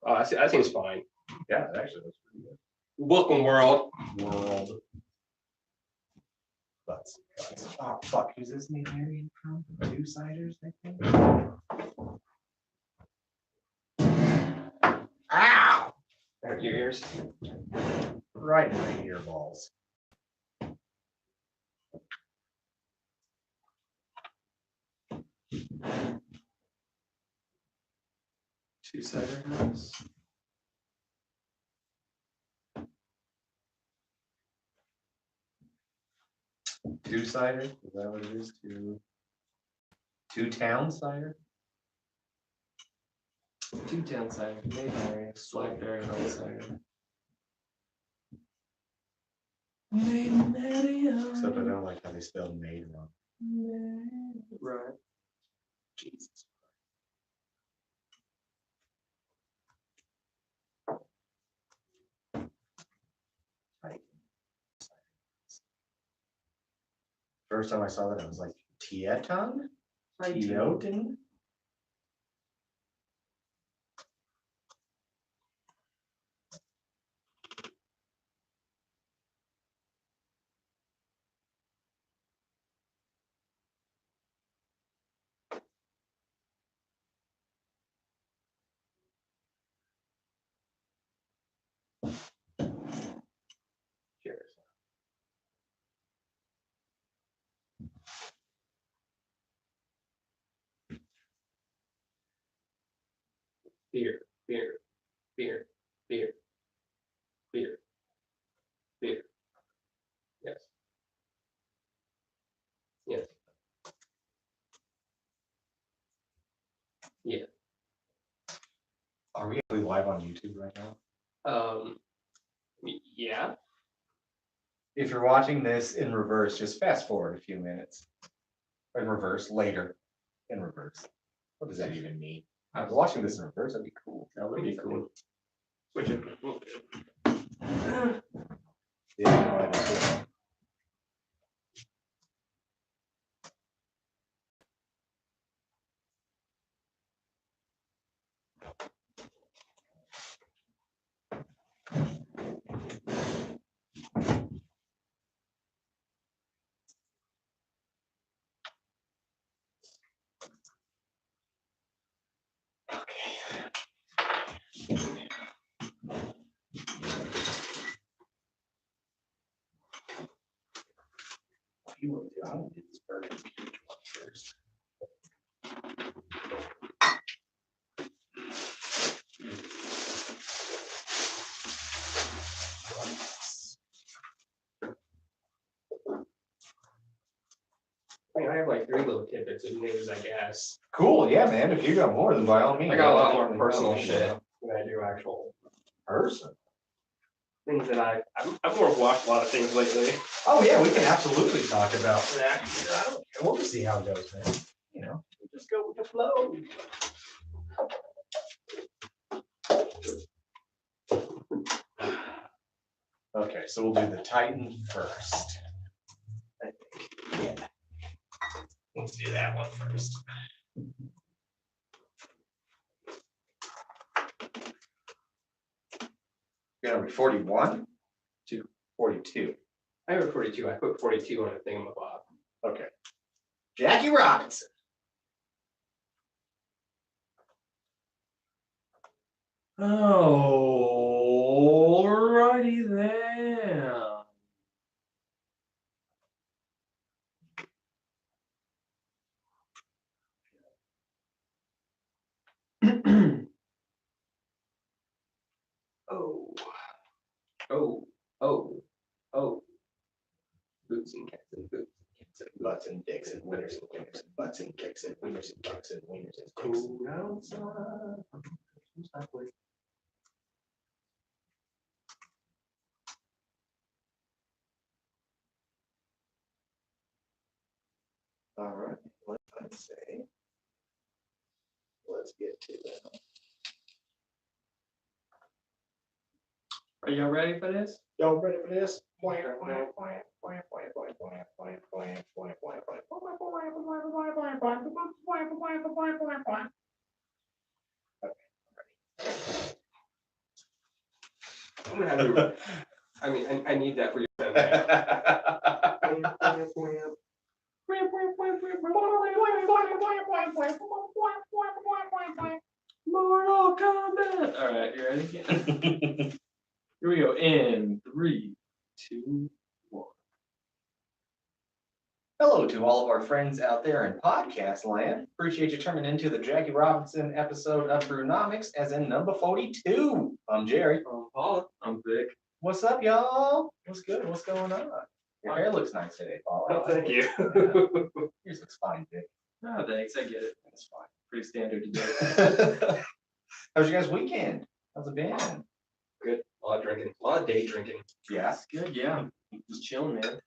Oh, that seems fine. Yeah, it actually looks pretty good. Welcome, world. Butts. Oh fuck, who's this new variant from? Two-siders, I think. Ow! Hurt your ears. Right in my earballs. Two-sider house. Two-cider, is that what it is? Two-town cider? Two-town cider. Mayberry. Blackberry. Cider. Except I don't like how they spell made wrong. Right. Jesus. First time I saw that, I was like, Tieton? Tiotin? Cheers. Beer. Beer. Beer. Beer. Beer. Beer. Yes. Yes. Yeah. Are we actually live on YouTube right now? Yeah. If you're watching this in reverse, just fast forward a few minutes. In reverse, later. In reverse. What does that even mean? I was watching this in reverse, that'd be cool. That would be cool. Switch it. Yeah, no, I don't. I want to do this burger peach one first. I have like 3 little tidbits of news, I guess. Cool, yeah, man. If you got more, then by all means. I got a lot more Definitely personal tell me, shit you know. than I do actual Person. things that I've more watched a lot of things lately. Oh yeah, we can absolutely talk about. Yeah. I don't care. We'll just see how it goes, man. You know. Just go with the flow. Okay, so we'll do the Titan first. I think. Yeah. Let's do that one first. You're gonna be 41 to 42. I have a 42. I put 42 on a thingamabob. Okay. Jackie Robinson. Alrighty then. Oh. Oh. Oh. Oh. Boots and cats and boots. Butts and dicks and winners and winners and butts and kicks and winners and kicks and winners and kicks. Cool outside. All right, what I say? Let's get to that. Are y'all ready for this? Y'all ready for this? gonna have to. I mean, I need that for your. Mortal Kombat. All right, you ready? Here we go. In 3, 2, 1. Hello to all of our friends out there in podcast land. Appreciate you turning into the Jackie Robinson episode of Brewnomics, as in number 42. I'm Jerry. I'm Paula. I'm Vic. What's up, y'all? What's good? What's going on? Your hair looks nice today, Paula. Oh, thank you. Yours looks fine, Vic. Oh, thanks. I get it. That's fine. Pretty standard today. How's your guys' weekend? How's it been? Good. A lot of drinking. A lot of day drinking. Yeah. That's good. Yeah. Just chilling, man.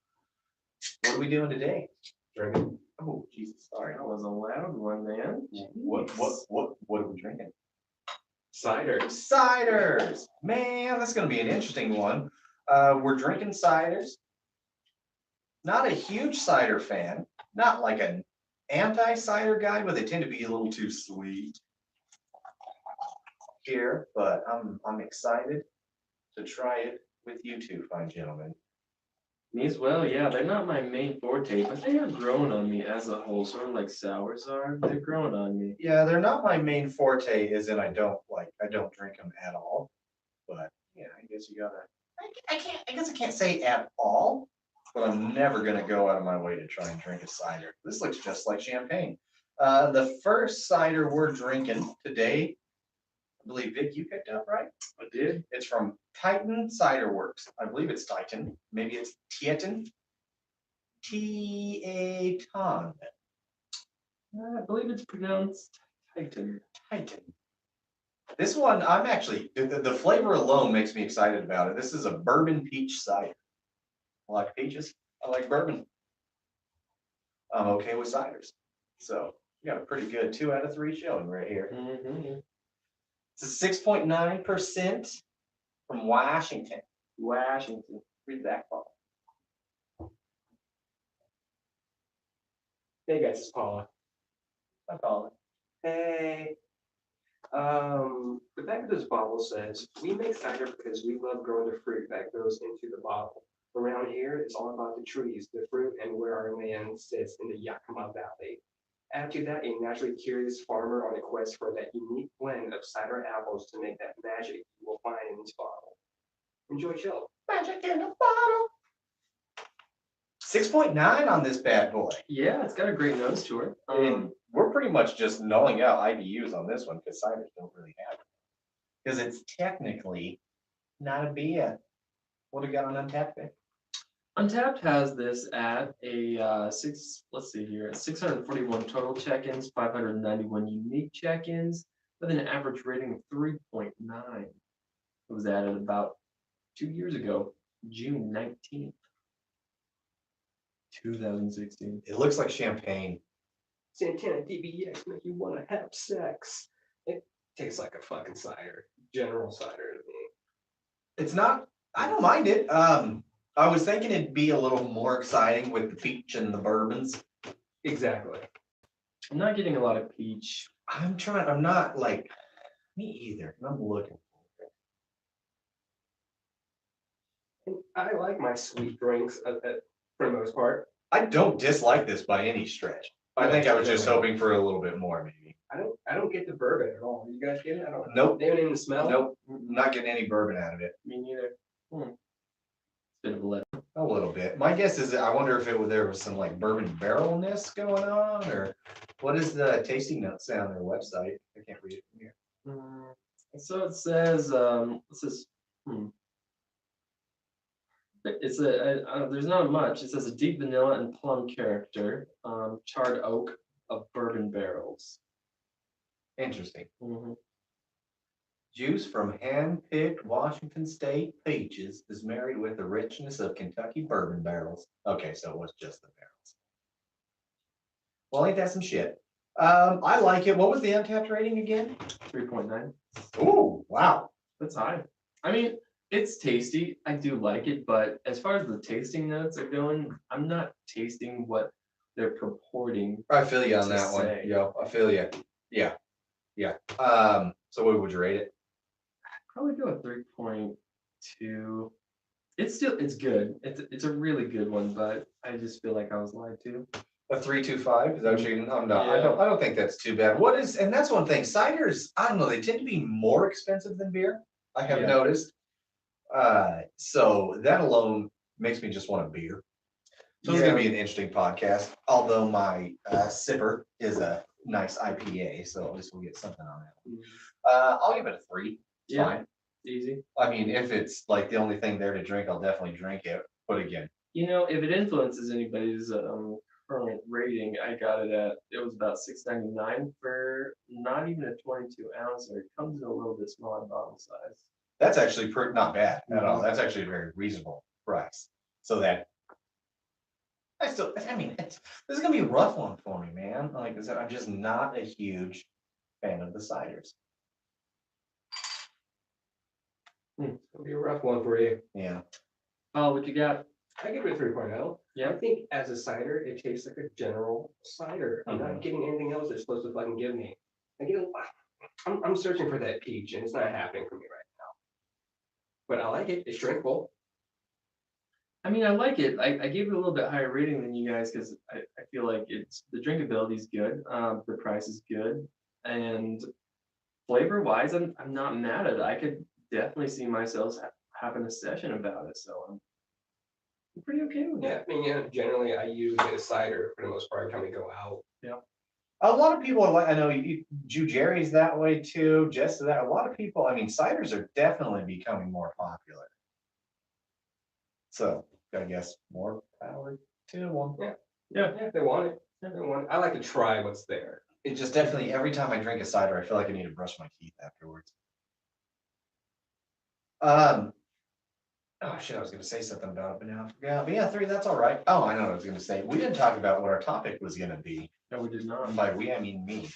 What are we doing today? Drinking. Oh, Jesus, sorry. That was a loud one, man. What are we drinking? Ciders. Ciders. Man, that's gonna be an interesting one. We're drinking ciders. Not a huge cider fan. Not like an anti-cider guy, but they tend to be a little too sweet here. But I'm excited to try it with you two fine gentlemen. Me as well, yeah. They're not my main forte, but they are growing on me as a whole, sort of like sours are. They're growing on me. Yeah, they're not my main forte, as in I don't drink them at all. But yeah, I guess you gotta. I guess I can't say at all, but I'm never gonna go out of my way to try and drink a cider. This looks just like champagne. The first cider we're drinking today, I believe Vic, you picked up, right? I did. It's from Titan Cider Works. I believe it's Titan. Maybe it's Tieton. T-A-Ton. I believe it's pronounced Titan. Titan. This one, I'm actually, the flavor alone makes me excited about it. This is a bourbon peach cider. I like peaches. I like bourbon. I'm okay with ciders. So we got a pretty good 2 out of 3 showing right here. Mm-hmm. It's a 6.9% from Washington. Washington. Read that, Paul. Hey guys, it's Paula. Hi, Paula. Hey. The back of this bottle says, we make cider because we love growing the fruit that goes into the bottle. Around here, it's all about the trees, the fruit, and where our land sits in the Yakima Valley. Add to that a naturally curious farmer on a quest for that unique blend of cider apples to make that magic you will find in this bottle. Enjoy chill. Magic in a bottle. 6.9 on this bad boy. Yeah, it's got a great nose to it. And we're pretty much just nulling out IBUs on this one because ciders don't really have it. Because it's technically not a beer. What do we got on Untapped, Vic? Untapped has this at a 641 total check-ins, 591 unique check-ins, with an average rating of 3.9. It was added about 2 years ago, June 19th, 2016. It looks like champagne. Santana DBX make you want to have sex. It tastes like a fucking cider, general cider to me. It's not, I don't mind it. I was thinking it'd be a little more exciting with the peach and the bourbons. Exactly. I'm not getting a lot of peach. I'm not like, me either. I'm looking. And I like my sweet drinks for the most part. I don't dislike this by any stretch. I think I was just hoping for a little bit more, maybe. I don't get the bourbon at all. You guys get it? I don't. Nope. They don't even smell. Nope, not getting any bourbon out of it. Me neither. Bit of a let. A little bit. My guess is that I wonder if there was some like bourbon barrelness going on, or what is the tasting note say on their website? I can't read it from here. So it says, it's there's not much. It says a deep vanilla and plum character, charred oak of bourbon barrels. Interesting. Mm-hmm. Juice from hand-picked Washington State peaches is married with the richness of Kentucky bourbon barrels. Okay, so it was just the barrels. Well, ain't that some shit? I like it. What was the Untapped rating again? 3.9. Ooh, wow. That's high. I mean, it's tasty. I do like it, but as far as the tasting notes are going, I'm not tasting what they're purporting. I feel you on to that one. say. Yo, I feel you. Yeah. Yeah. So what would you rate it? Probably go with 3.7. 2. It's good. It's a really good one, but I just feel like I was lied to. A 3.25, is that what you're, I'm not, I Yeah. don't think that's too bad. What is, and that's one thing, ciders, I don't know, they tend to be more expensive than beer, I have Yeah. noticed. So that alone makes me just want a beer. So it's gonna be an interesting podcast, although my sipper is a nice IPA, so at least we'll get something on that. I'll give it a 3, it's Yeah. fine. Easy. I mean, if it's like the only thing there to drink, I'll definitely drink it, but again, You know, if it influences anybody's current rating, I got it was about $6.99 for not even a 22 ounce, or it comes in a little bit smaller bottle size. that's actually not bad at all. Mhm. That's actually a very reasonable price. So that I mean, this is gonna be a rough one for me, man. Like I said, I'm just not a huge fan of the ciders. It'll be a rough one for you. Yeah. Oh, what you got? I give it a 3.0. Yeah. I think as a cider, it tastes like a general cider. I'm Mhm. not getting anything else it's supposed to fucking give me. I'm searching for that peach and it's not happening for me right now. But I like it. It's drinkable. I mean, I like it. I gave it a little bit higher rating than you guys because I feel like the drinkability is good. The price is good. And flavor wise, I'm not mad at it. I could definitely see myself having a session about it. So I'm pretty okay with Yeah, it. I mean, yeah, generally I use a cider for the most part every time we go out. A lot of people are like, I know Jew Jerry's that way too, just that. A lot of people, I mean, ciders are definitely becoming more popular. So, I guess more power to them. Yeah. Yeah, if they want it. If they want it. I like to try what's there. It just definitely, every time I drink a cider, I feel like I need to brush my teeth afterwards. Oh shit, I was gonna say something about it, but now I forgot. But yeah, 3, that's all right. Oh, I know what I was gonna say. We didn't talk about what our topic was gonna be. No, we did not. And by we, I mean me.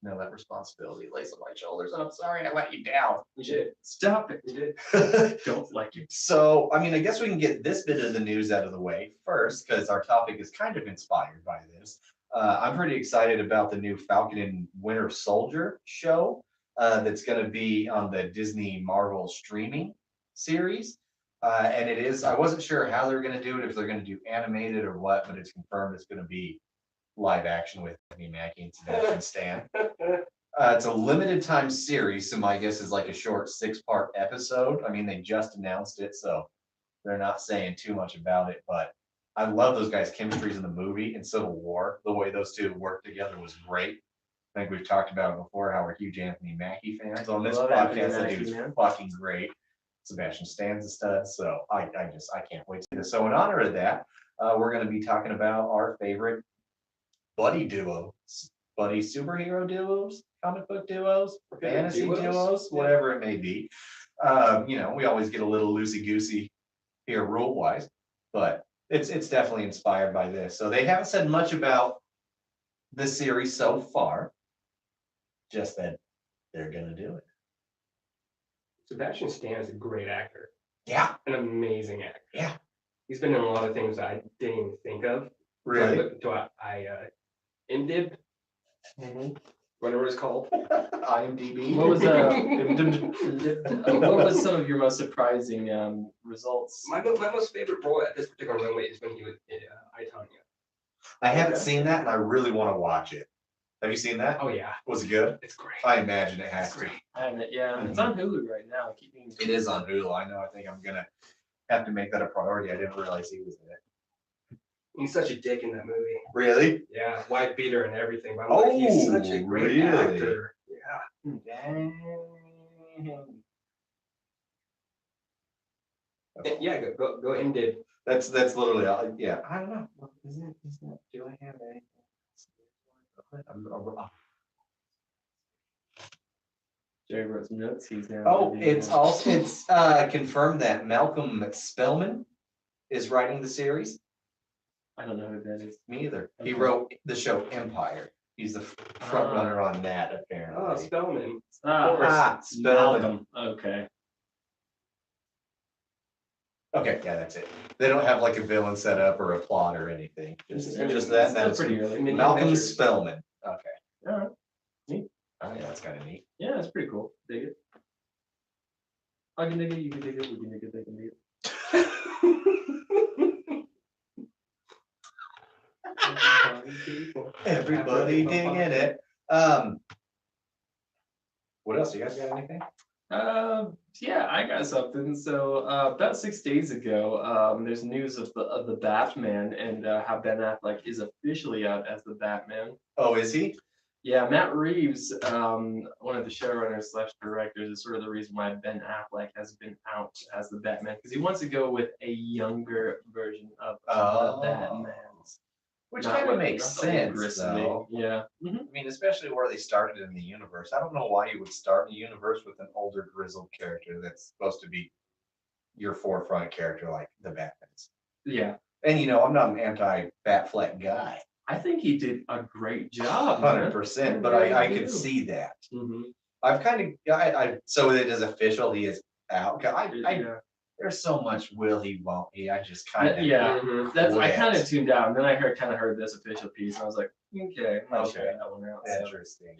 No, that responsibility lays on my shoulders, and I'm sorry I let you down. You did. Stop it. You did. Don't like it. So, I mean, I guess we can get this bit of the news out of the way first, because our topic is kind of inspired by this. I'm pretty excited about the new Falcon and Winter Soldier show that's going to be on the Disney Marvel streaming series. And it is, I wasn't sure how they're going to do it, if they're going to do animated or what, but it's confirmed it's going to be live action with Anthony Mackie and Sebastian Stan. It's a limited time series, so my guess is like a short 6-part episode. I mean, they just announced it, so they're not saying too much about it, but I love those guys' chemistries in the movie and Civil War. The way those two worked together was great. I think we've talked about it before, how we're huge Anthony Mackie fans on this Love Anthony podcast. That Mackie, dude's man. fucking great. Sebastian Stan's a stud, so I can't wait to see this. So in honor of that, we're going to be talking about our favorite buddy superhero duos, comic book duos, fantasy duos, whatever it may be. We always get a little loosey-goosey here rule-wise, but it's definitely inspired by this. So they haven't said much about this series so far, just that they're gonna do it. Sebastian Stan is a great actor. Yeah, An amazing actor. Yeah. He's been in a lot of things I didn't even think of. really. Until I IMDb, whatever it's called. IMDb. What was what was some of your most surprising results? My most favorite role at this particular runway is when he was in I, Tonya. I haven't seen that, and I really want to watch it. Have you seen that? Oh yeah, Was it good? it's great. I imagine it has It's to. great. I haven't, yeah, it's on Hulu right now. Keep being It is on Hulu. I know. I think I'm gonna have to make that a priority. I didn't realize he was in it. He's such a dick in that movie. Really? Yeah, white beater and everything. But I'm like, he's such a great really? actor. Yeah. Dang. Yeah, go IMDb. That's literally all. Yeah. I don't know. Is that? Do I have anything? Jerry wrote some notes. He's now. Oh, it's confirmed that Malcolm Spellman is writing the series. I don't know who that is. Me either. He Okay. wrote the show Empire. He's the front runner on that, apparently. Oh, Spellman. Spellman. Malcolm. Okay. Okay, yeah, that's it. They don't have like a villain set up or a plot or anything. Just that. Still That's pretty early. Malcolm Adventures. Spellman. Okay. All right. Oh, yeah, that's kind of neat. Yeah, that's pretty cool. Dig it. I can dig it, you can dig it, we can dig it, they can dig it. Everybody digging it. What else? You guys got anything? Yeah, I got something. So, about 6 days ago, there's news of the Batman and how Ben Affleck is officially out as the Batman. Oh, is he? Yeah, Matt Reeves, one of the showrunners slash directors, is sort of the reason why Ben Affleck has been out as the Batman, because he wants to go with a younger version of Oh. the Batman. Which Not kind of what- makes not the old sense, gristly. though. Yeah. I mean, especially where they started in the universe. I don't know why you would start a universe with an older, grizzled character that's supposed to be your forefront character like the Batman's. Yeah. And I'm not an anti-Batfleck guy, I think he did a great job, man. 100%, but really I do. could see that. Mhm. I've kind of, so it is official, he is out. Yeah. There's so much will he, won't he, I just kind of. Yeah. That's I quit. kind of tuned out, and then I heard this official piece, and I was like, okay, I'll check Okay. that one out. So, Interesting.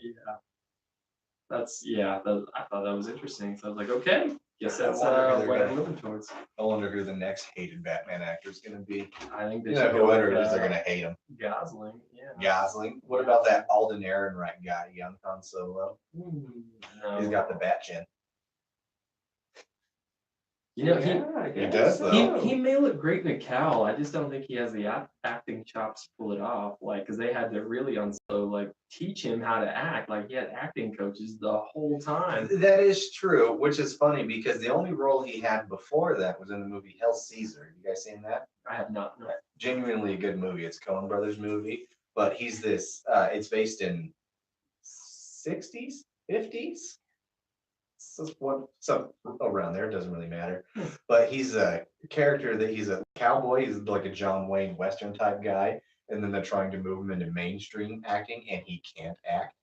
yeah. I thought that was interesting. So I was like, okay, guess I that's wonder who they're what I'm gonna- moving towards. I wonder who the next hated Batman actor is going to be. I think they You should know, go whoever with, it is, they're going to hate him. Gosling. Yeah. Gosling. What about that Alden Ehrenreich guy, young Han Solo? No. He's got the bat chin. You know, I he guess does, so. though. he may look great in a cowl. I just don't think he has the acting chops to pull it off. Like, because they had to really like teach him how to act. Like, he had acting coaches the whole time. That is true, which is funny because the only role he had before that was in the movie Hell Caesar. You guys seen that? I have not. No. Genuinely a good movie. It's a Coen Brothers movie, but he's this. It's based in 60s, 50s. Some around there, it doesn't really matter. But he's a character that he's a cowboy. He's like a John Wayne Western type guy, and then they're trying to move him into mainstream acting, and he can't act.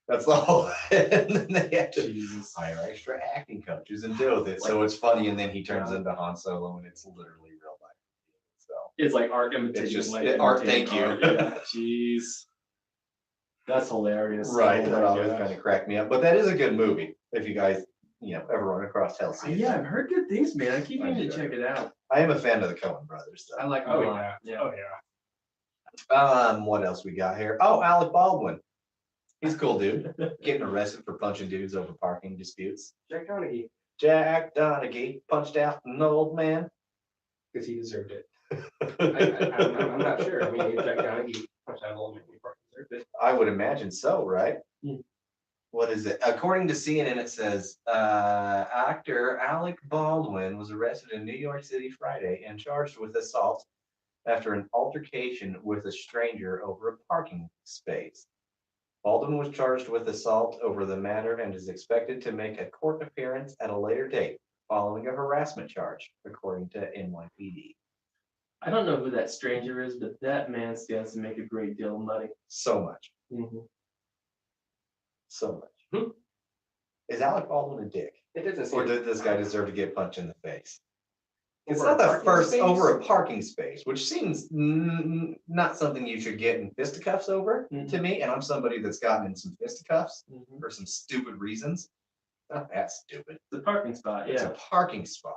That's the whole. And then they have to Jesus. hire extra acting coaches and deal with it. So it's funny, and then he turns into Han Solo, and it's literally real life. So It's like art imitating. It's just- like art, imitating thank you. art. Yeah, jeez. That's hilarious. right, Oh that my always gosh. kind of cracked me up. But that is a good movie. If you guys, ever run across Hell Caesar. Yeah, I've heard good things, man. I keep I meaning to should. check it out. I am a fan of the Coen brothers, I though. like them Oh, a lot. yeah. Yeah. Oh, yeah. What else we got here? Oh, Alec Baldwin. He's a cool dude. Getting arrested for punching dudes over parking disputes. Jack Donaghy, Jack Donaghy punched out an old man. because he deserved it. I'm not sure. I mean, Jack Donaghy punched out a little bit. He probably deserved it. I would imagine so, right? Hmm. What is it? According to CNN, it says actor Alec Baldwin was arrested in New York City Friday and charged with assault after an altercation with a stranger over a parking space. Baldwin was charged with assault over the matter and is expected to make a court appearance at a later date following a harassment charge, according to NYPD. I don't know who that stranger is, but that man stands to make a great deal of money. So much, so much. Hmm. Is Alec Baldwin a dick? It doesn't seem. Or did this guy deserve to get punched in the face? It's Over a not the parking first space? over a parking space, which seems not something you should get in fisticuffs over to me. And I'm somebody that's gotten in some fisticuffs for some stupid reasons. Not that stupid. The parking spot, It's yeah. a parking spot.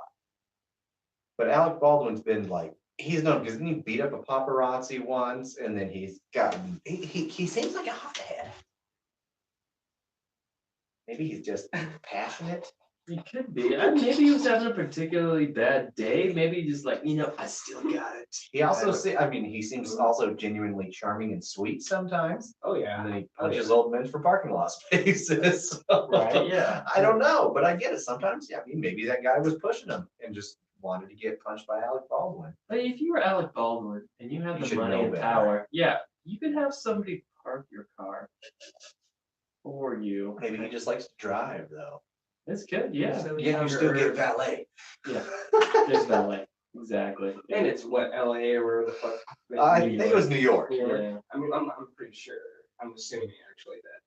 But Alec Baldwin's been like, he's known because he beat up a paparazzi once, and then he's gotten, he seems like a hothead. Maybe he's just passionate. He could be. Maybe he was having a particularly bad day. Maybe just like, I still got it. He also, he seems also genuinely charming and sweet sometimes. Oh, yeah. And then he punches old men for parking lot spaces. Right, yeah. I don't know, but I get it. Sometimes, maybe that guy was pushing him and just wanted to get punched by Alec Baldwin. But if you were Alec Baldwin and you had You the should money know and better. power, yeah, you could have somebody park your car for you. Maybe he just likes to drive, though. It's good, yeah. So Yeah, you still get valet. Yeah, there's valet. Exactly. And it's what, LA or wherever the fuck. I think it was New York. Yeah. I mean, I'm pretty sure. I'm assuming actually that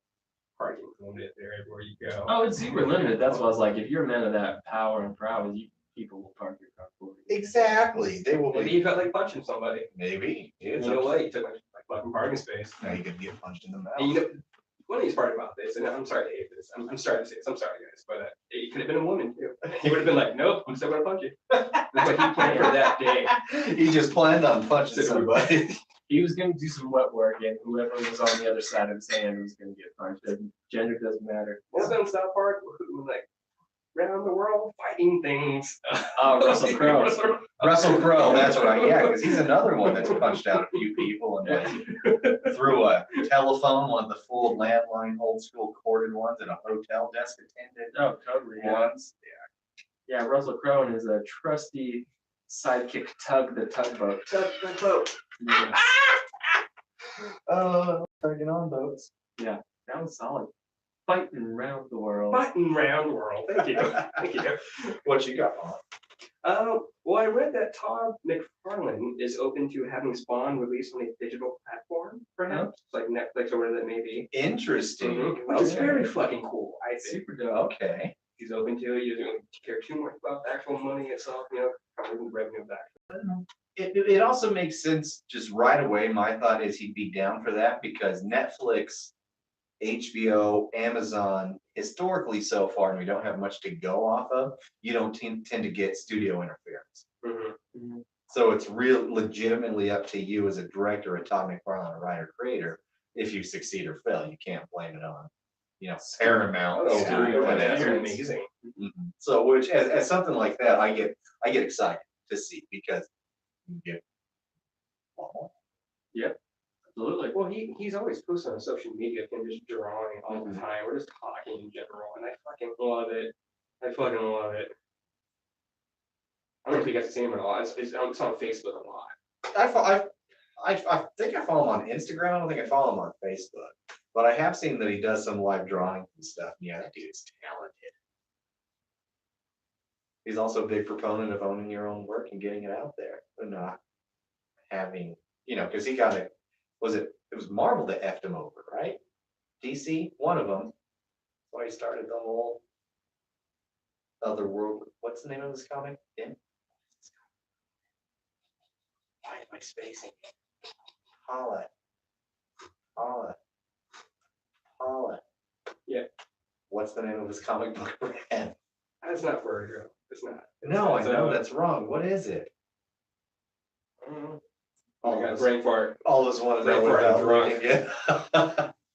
parking is limited there everywhere you go. Oh, it's super limited. That's why I was like, if you're a man of that power and prowess, people will park your car for you. Exactly. They will Maybe be. you felt like punching somebody. Maybe. You know what? You took my fucking parking space. Now you could get punched in the mouth. And funniest part about this, and I'm sorry to hate this, I'm sorry to say this, I'm sorry guys, but it could have been a woman too. He would have been like, nope, I'm still gonna punch you. That's what he planned for that day. He just planned on punching somebody. He was gonna do some wet work, and whoever was on the other side of his hand was gonna get punched. Gender doesn't matter. What's that in South Park? Who, like, around the world fighting things. Russell Crowe. Russell Crowe, that's right, yeah, because he's another one that's punched out a few people and like threw a telephone, one of the full landline, old school corded ones, and a hotel desk attendant Oh, totally. Yeah. ones. Yeah, Russell Crowe and his trusty sidekick Tug the tugboat. Yeah, Tugging on boats. that was solid. Fighting around the world. Fighting round world. Thank you. Thank you. What you got on? Well, I read that Todd McFarlane is open to having Spawn released on a digital platform, perhaps, like Netflix or whatever that may be. Interesting. Which is Okay. very fucking cool, I think. Super dope. Okay. He's open to it. He doesn't care too much about the actual money itself, covering the revenue back. It also makes sense just right away. My thought is he'd be down for that because Netflix, HBO, Amazon, historically so far, and we don't have much to go off of, you don't tend to get studio interference. Mm-hmm. So it's real legitimately up to you as a director, a Todd McFarlane, a writer, creator, if you succeed or fail. You can't blame it on, Paramount. Oh, Studio, dude, whatever. that's amazing. Mhm. So, which as something like that, I get excited to see because you get. Absolutely. Well, he's always posting on social media of him just drawing all the Mhm. time. We're just talking in general, and I fucking love it. I fucking love it. I don't know if you guys have seen him at all. It's on Facebook a lot. I think I follow him on Instagram. I don't think I follow him on Facebook, but I have seen that he does some live drawings and stuff. Yeah, that dude's talented. He's also a big proponent of owning your own work and getting it out there, and not having, because he got it. It was Marvel that effed him over, right? DC, one of them. That's why he started the whole other world. What's the name of this comic? Yeah. Why am I spacing? Holla. Yeah. What's the name of his comic book brand? That's not Vertigo. It's not. No, I It's, know that's wrong. What is it? Oh my god, brain fart. All those want to know Brain fart and without drunk. reading it.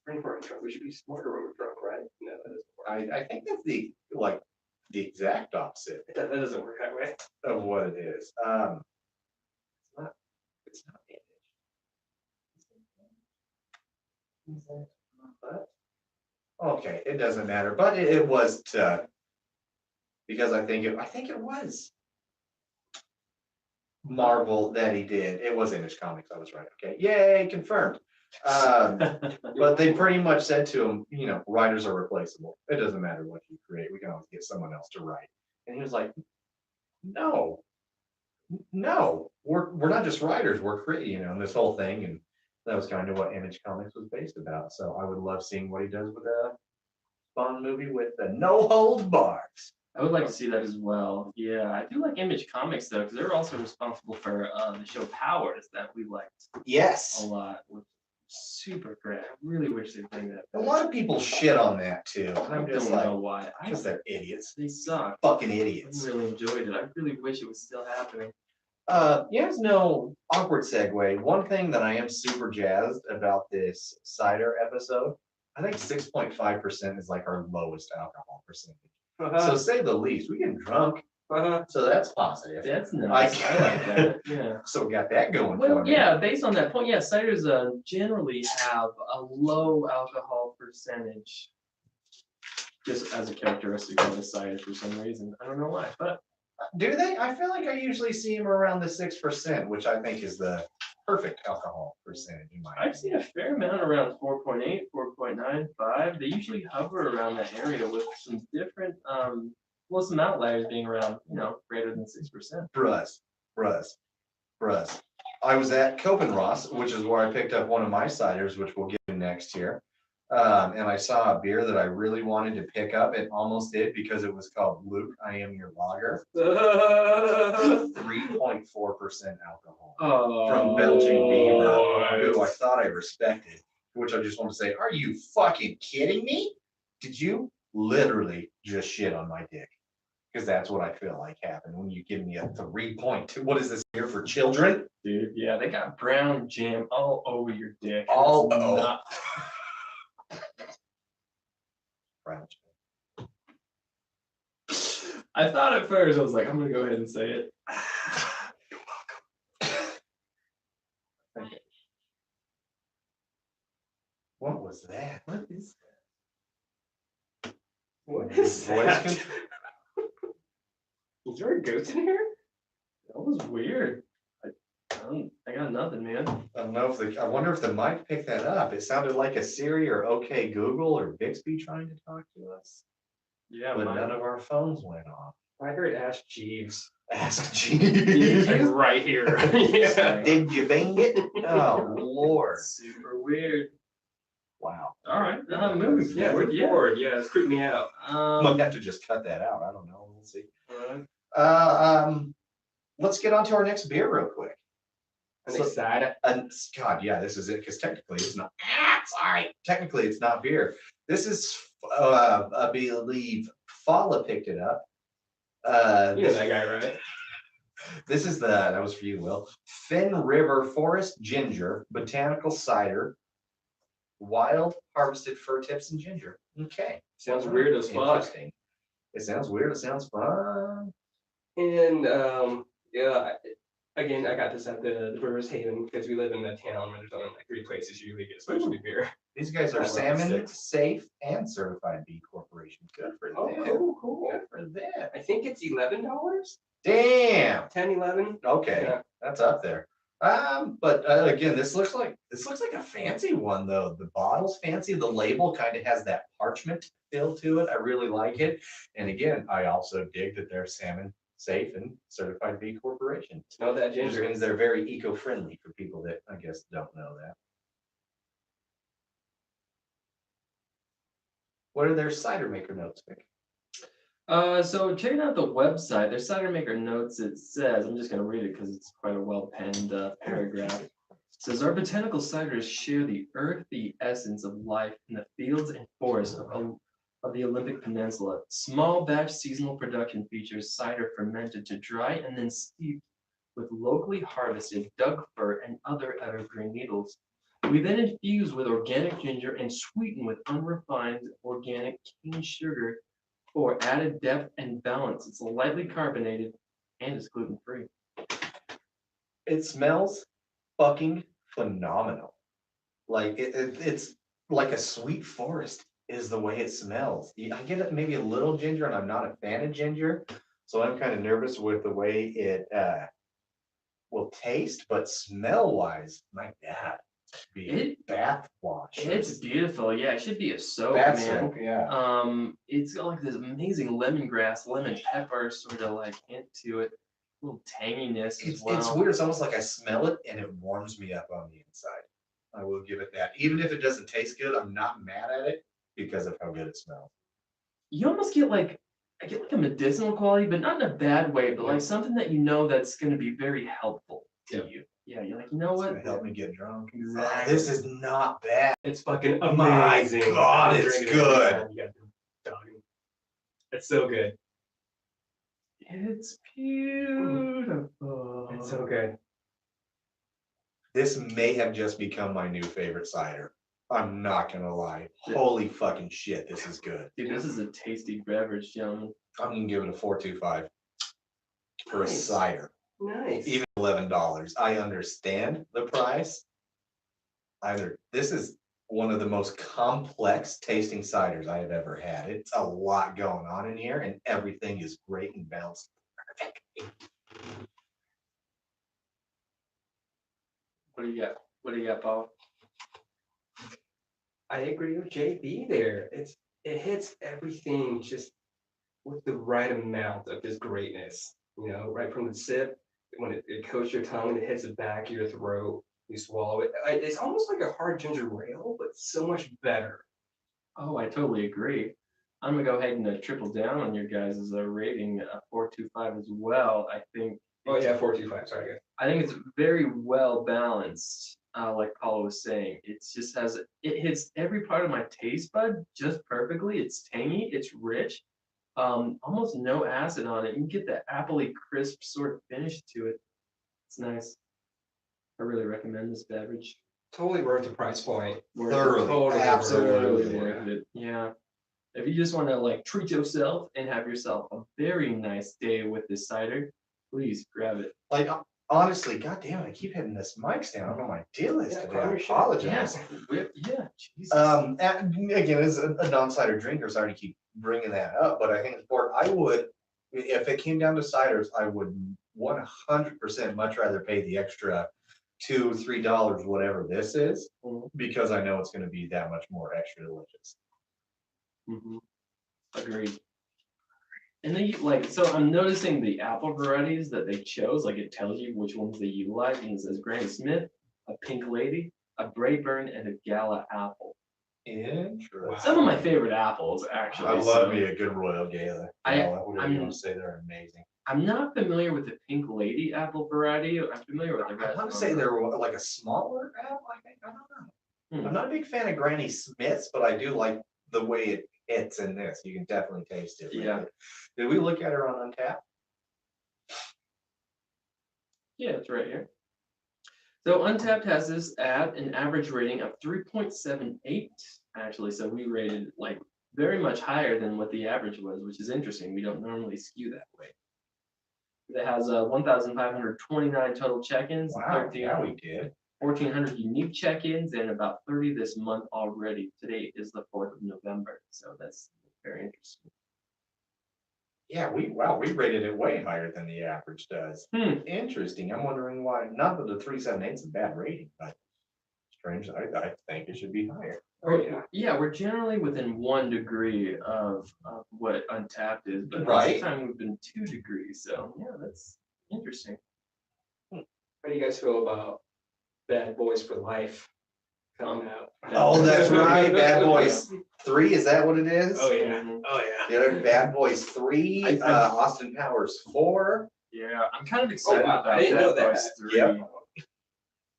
Brain fart and drunk. We should be smarter when we're drunk, right? No, that doesn't work. I think that's the exact opposite That doesn't work that way. of what it is. It's not image. Okay, it doesn't matter, but it was because I think it was Marvel that he did. It was Image Comics. I was right. Okay, yay, confirmed. But they pretty much said to him, writers are replaceable. It doesn't matter what you create. We can always get someone else to write. And he was like, no, we're not just writers. We're creating, this whole thing. And that was kind of what Image Comics was based about. So I would love seeing what he does with a Spawn movie with the no holds bars. I would like to see that as well. Yeah, I do like Image Comics though, because they're also responsible for the show Powers that we liked a Yes. lot. Which is super great. I really wish they'd bring that A back. lot of people shit on that too. And I I'm just don't like, know why. because they're idiots. They suck. Fucking I idiots. really enjoyed it. I really wish it was still happening. Here's no awkward segue. One thing that I am super jazzed about this cider episode, I think 6.5% is like our lowest alcohol percentage. So say the least, we get drunk, so that's positive. That's nice. I like that. Yeah. So we got that going Well, for me. yeah, based on that point, yeah, ciders generally have a low alcohol percentage. Just as a characteristic of the cider for some reason. I don't know why, but Do they? I feel like I usually see them around the 6%, which I think is the perfect alcohol percentage in my I've seen a fair amount around 4.8, 4.95. They usually hover around that area with some different, some outliers being around, greater than 6%. Bruz. I was at Copenross, which is where I picked up one of my ciders, which we'll get to next here. And I saw a beer that I really wanted to pick up. It almost did because it was called Luke, I Am Your Lager. 3.4% alcohol. Oh, From Belgian Beaver, who I thought I respected. which I just want to say, are you fucking kidding me? Did you literally just shit on my dick? Because that's what I feel like happened when you give me a 3.2. What is this here for children? Dude, yeah, they got brown jam all over your dick. All It's oh. not- Brown. I thought at first, I was like, I'm gonna go ahead and say it. You're welcome. What was that? What is What is Voice that? control? Is there a ghost in here? that? Was weird. I got nothing, man. I don't know if I wonder if the mic picked that up. It sounded like a Siri or OK Google or Bixby trying to talk to us. Yeah, But mine- none of our phones went off. I heard Ask Jeeves. Ask He's Jeeves. like right here. Yeah. Did you bang it? Oh, Lord. super weird. Wow. All right, moving Yeah, forward. move Yeah. forward. Yeah, it's creeping me out. Might have to just cut that out. I don't know. We'll see. Alright. Let's get on to our next beer real quick. I'm So- excited. God, yeah, this is it, because technically it's not, sorry, technically it's not beer. This is, I believe, Fala picked it up. You know that guy, right? This is that was for you, Will. Finn River Forest Ginger, Botanical Cider, Wild Harvested Fir Tips and Ginger. Okay. Sounds weird as fuck. Interesting. It sounds weird, it sounds fun. And yeah, again, I got this at the Brewers Haven because we live in that town where there's only like 3 places you really get specialty beer. These guys are I love salmon sticks. safe and certified B Corporation. Good for Oh, them. cool. Good for them. I think it's $11, Damn. 10, 11. Okay, Yeah. that's up there. But again, this looks like a fancy one though. The bottle's fancy. The label kind of has that parchment feel to it. I really like it. And again, I also dig that they're salmon safe and certified B Corporation. Smell that Which ginger. means they're very eco-friendly for people that I guess don't know that. What are their cider maker notes, Vic? So checking out the website, their cider maker notes, it says, I'm just gonna read it because it's quite a well-penned paragraph. It says, our botanical ciders share the earthy essence of life in the fields and forests of the Olympic Peninsula. Small batch seasonal production features cider fermented to dry and then steeped with locally harvested Doug fir and other evergreen needles. We then infuse with organic ginger and sweeten with unrefined organic cane sugar for added depth and balance. It's lightly carbonated and it's gluten-free. It smells fucking phenomenal. Like it's like a sweet forest is the way it smells. I get it maybe a little ginger, and I'm not a fan of ginger, so I'm kind of nervous with the way it will taste, but smell wise, my God, be It- bath wash. It's beautiful. Yeah, it should be a soap, bath man. soap, yeah. It's got like this amazing lemongrass, lemon pepper sort of like hint to it. A little tanginess as well. It's weird. It's almost like I smell it and it warms me up on the inside. I will give it that. Even if it doesn't taste good, I'm not mad at it because of how good it smells. You almost get like I get like a medicinal quality, but not in a bad way, but like something that you know that's gonna be very helpful to Yeah. you. Yeah, you're like, you know It's what? gonna help me get drunk. Exactly. This is not bad. It's fucking My amazing. God, I'm it's drinking it every good. time you guys are talking. It's so good. It's beautiful. It's so good. This may have just become my new favorite cider. I'm not gonna lie. Holy fucking shit, this is good. Dude, this is a tasty beverage, gentlemen. I'm gonna give it a 4.25 for a Nice. cider. Nice. Even $11. I understand the price. This is one of the most complex tasting ciders I have ever had. It's a lot going on in here, and everything is great and balanced. Perfect. What do you got? What do you got, Paul? I agree with JB there. It hits everything just with the right amount of just greatness. You know, right from the sip, when it coats your tongue and it hits the back of your throat, you swallow it. It's almost like a hard ginger ale, but so much better. Oh, I totally agree. I'm gonna go ahead and triple down on your guys' rating, 4.25 as well. I think. Oh yeah, 4.25. Sorry guys. I think it's very well balanced. like Paula was saying, it hits every part of my taste bud just perfectly. It's tangy, it's rich, almost no acid on it. You get that appley crisp sort of finish to it. It's nice. I really recommend this beverage. Totally worth the price point. Thoroughly, Totally worth it. absolutely. Totally worth it. Yeah. If you just want to like treat yourself and have yourself a very nice day with this cider, please grab it. Like, honestly, goddamn, I keep hitting this mics down on my deal list Yeah, today. I calm your shit. apologize. Yeah, Jesus. And again, as a non-cider drinker, sorry to keep bringing that up, but I think it's important. I would, if it came down to ciders, I would 100% much rather pay the extra $2, $3, whatever this is, Mhm. because I know it's going to be that much more extra delicious. Mhm. Agreed. And they like, so I'm noticing the apple varieties that they chose, like it tells you which ones they utilize, and it says Granny Smith, a Pink Lady, a Brayburn, and a Gala apple. Interesting. Some of my favorite apples, actually. I love so me a good Royal Gala. Whatever you want to say, they're amazing. I'm not familiar with the Pink Lady apple variety. I'm familiar with the I rest. want to say they're like a smaller apple. I think I don't know. Hmm. I'm not a big fan of Granny Smiths, but I do like the way it hits in this. You can definitely taste it. Yeah. Did we look at her on Untappd? Yeah, it's right here. So Untappd has this at an average rating of 3.78, actually. So we rated like very much higher than what the average was, which is interesting. We don't normally skew that way. It has 1,529 total check-ins, Wow, yeah, we did. 1,400 unique check-ins, and about 30 this month already. Today is the 4th of November, so that's very interesting. Yeah, we rated it way higher than the average does. Interesting. I'm wondering why. Not that the 378 is a bad rating, but strange. I think it should be higher. Oh, yeah. Yeah, we're generally within 1 degree of what Untappd is, but Right. this time we've been 2 degrees. So yeah, that's interesting. How do you guys feel about Bad Boys for Life coming out? Oh, that's right. Bad Boys 3, is that what it is? Oh, yeah. Mhm. Oh, yeah. The other Bad Boys 3, I- Austin Powers 4. Yeah, I'm kind of excited wow, about I didn't know Bad Boys that. 3. Yep.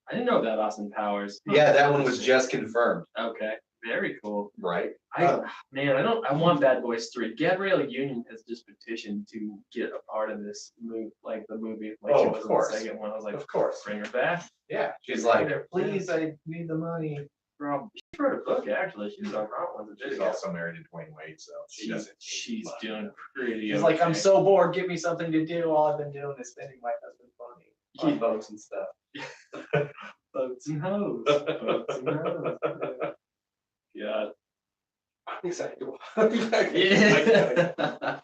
I didn't know that Austin Powers. Yeah, that one was just confirmed, Okay, very cool. right? Man, I want Bad Boys 3. Gabrielle Union has just petitioned to get a part of this movie, like the movie. Like Oh, she of was in course. the second one. I was like, Of course. bring her back. Yeah, she's Right like, there. please, I need the money. She wrote a book actually. She was on Hot Ones. She's also married to Dwayne Wade, so she doesn't. need She's money. doing pretty. She's like, I'm okay. so bored. Give me something to do. All I've been doing is spending my husband's money on boats and stuff. Boats and hoes. Boats and hoes. Yeah. I'm excited to watch. Yeah.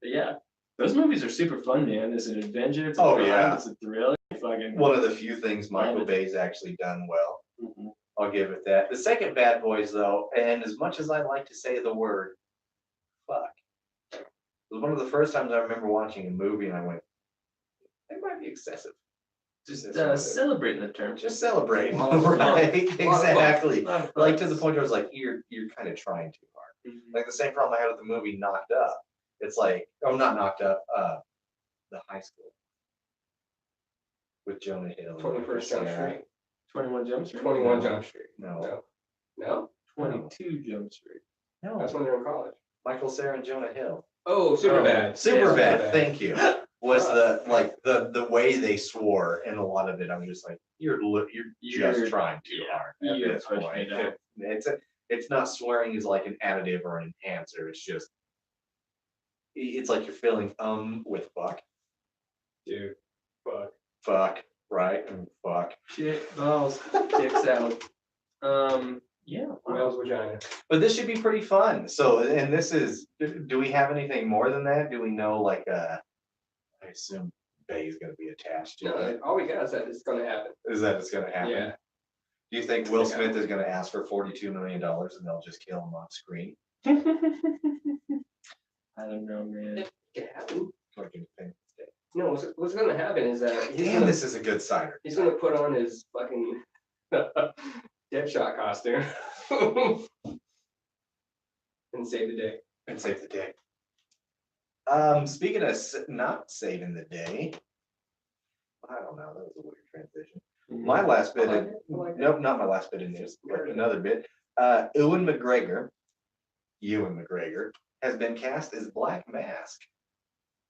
Yeah. Those movies are super fun, man. It's an adventure. It's a Oh, crime, yeah. It's a thrill. Fucking. One of the few things Michael Bay's actually done well. Mhm. I'll give it that. The second Bad Boys, though, and as much as I like to say the word fuck, it was one of the first times I remember watching a movie and I went, it might be excessive. Just Just celebrating the term. Just celebrating, A lot of fun. right? A lot of fun. Exactly. Lot of Like to fun. the point where I was like, you're kind of trying too hard. Mhm. Like the same problem I had with the movie Knocked Up. It's like, oh, not Knocked Up, the high school with Jonah Hill. 21st Jump Yeah. Street. 21 Jump Street. 21 Jump Street. No, No? 22 Jump Street. That's no. when they're in college. Michael Cera and Jonah Hill. Oh, Superbad. Superbad. Superbad. Thank you. Was the way they swore, and a lot of it, I'm just like, you're just You're- trying too yeah, hard at you're this pushing point. it out. It's not swearing is like an additive or an enhancer. It's just it's like you're filling with fuck, Dude. fuck, right, and fuck. Shit, balls, dicks out. Yeah. wow. Whale's vagina. But this should be pretty fun. So, and this is, do we have anything more than that? Do we know like I assume Bay is going to be attached to No, it. all we got is that it's gonna happen. Is that it's going to happen? Yeah. Do you think Will Yeah. Smith is going to ask for $42 million and they'll just kill him on screen? I don't know, man. It can happen. What do you think? No, what's gonna happen is that he's Damn, gonna, this is a good cider. he's gonna put on his fucking Deadshot costume and save the day. And save the day. Speaking of not saving the day, I don't know, that was a weird transition. My last bit I like of, it, I like it. nope, not my last bit of news, but another bit. Ewan McGregor has been cast as Black Mask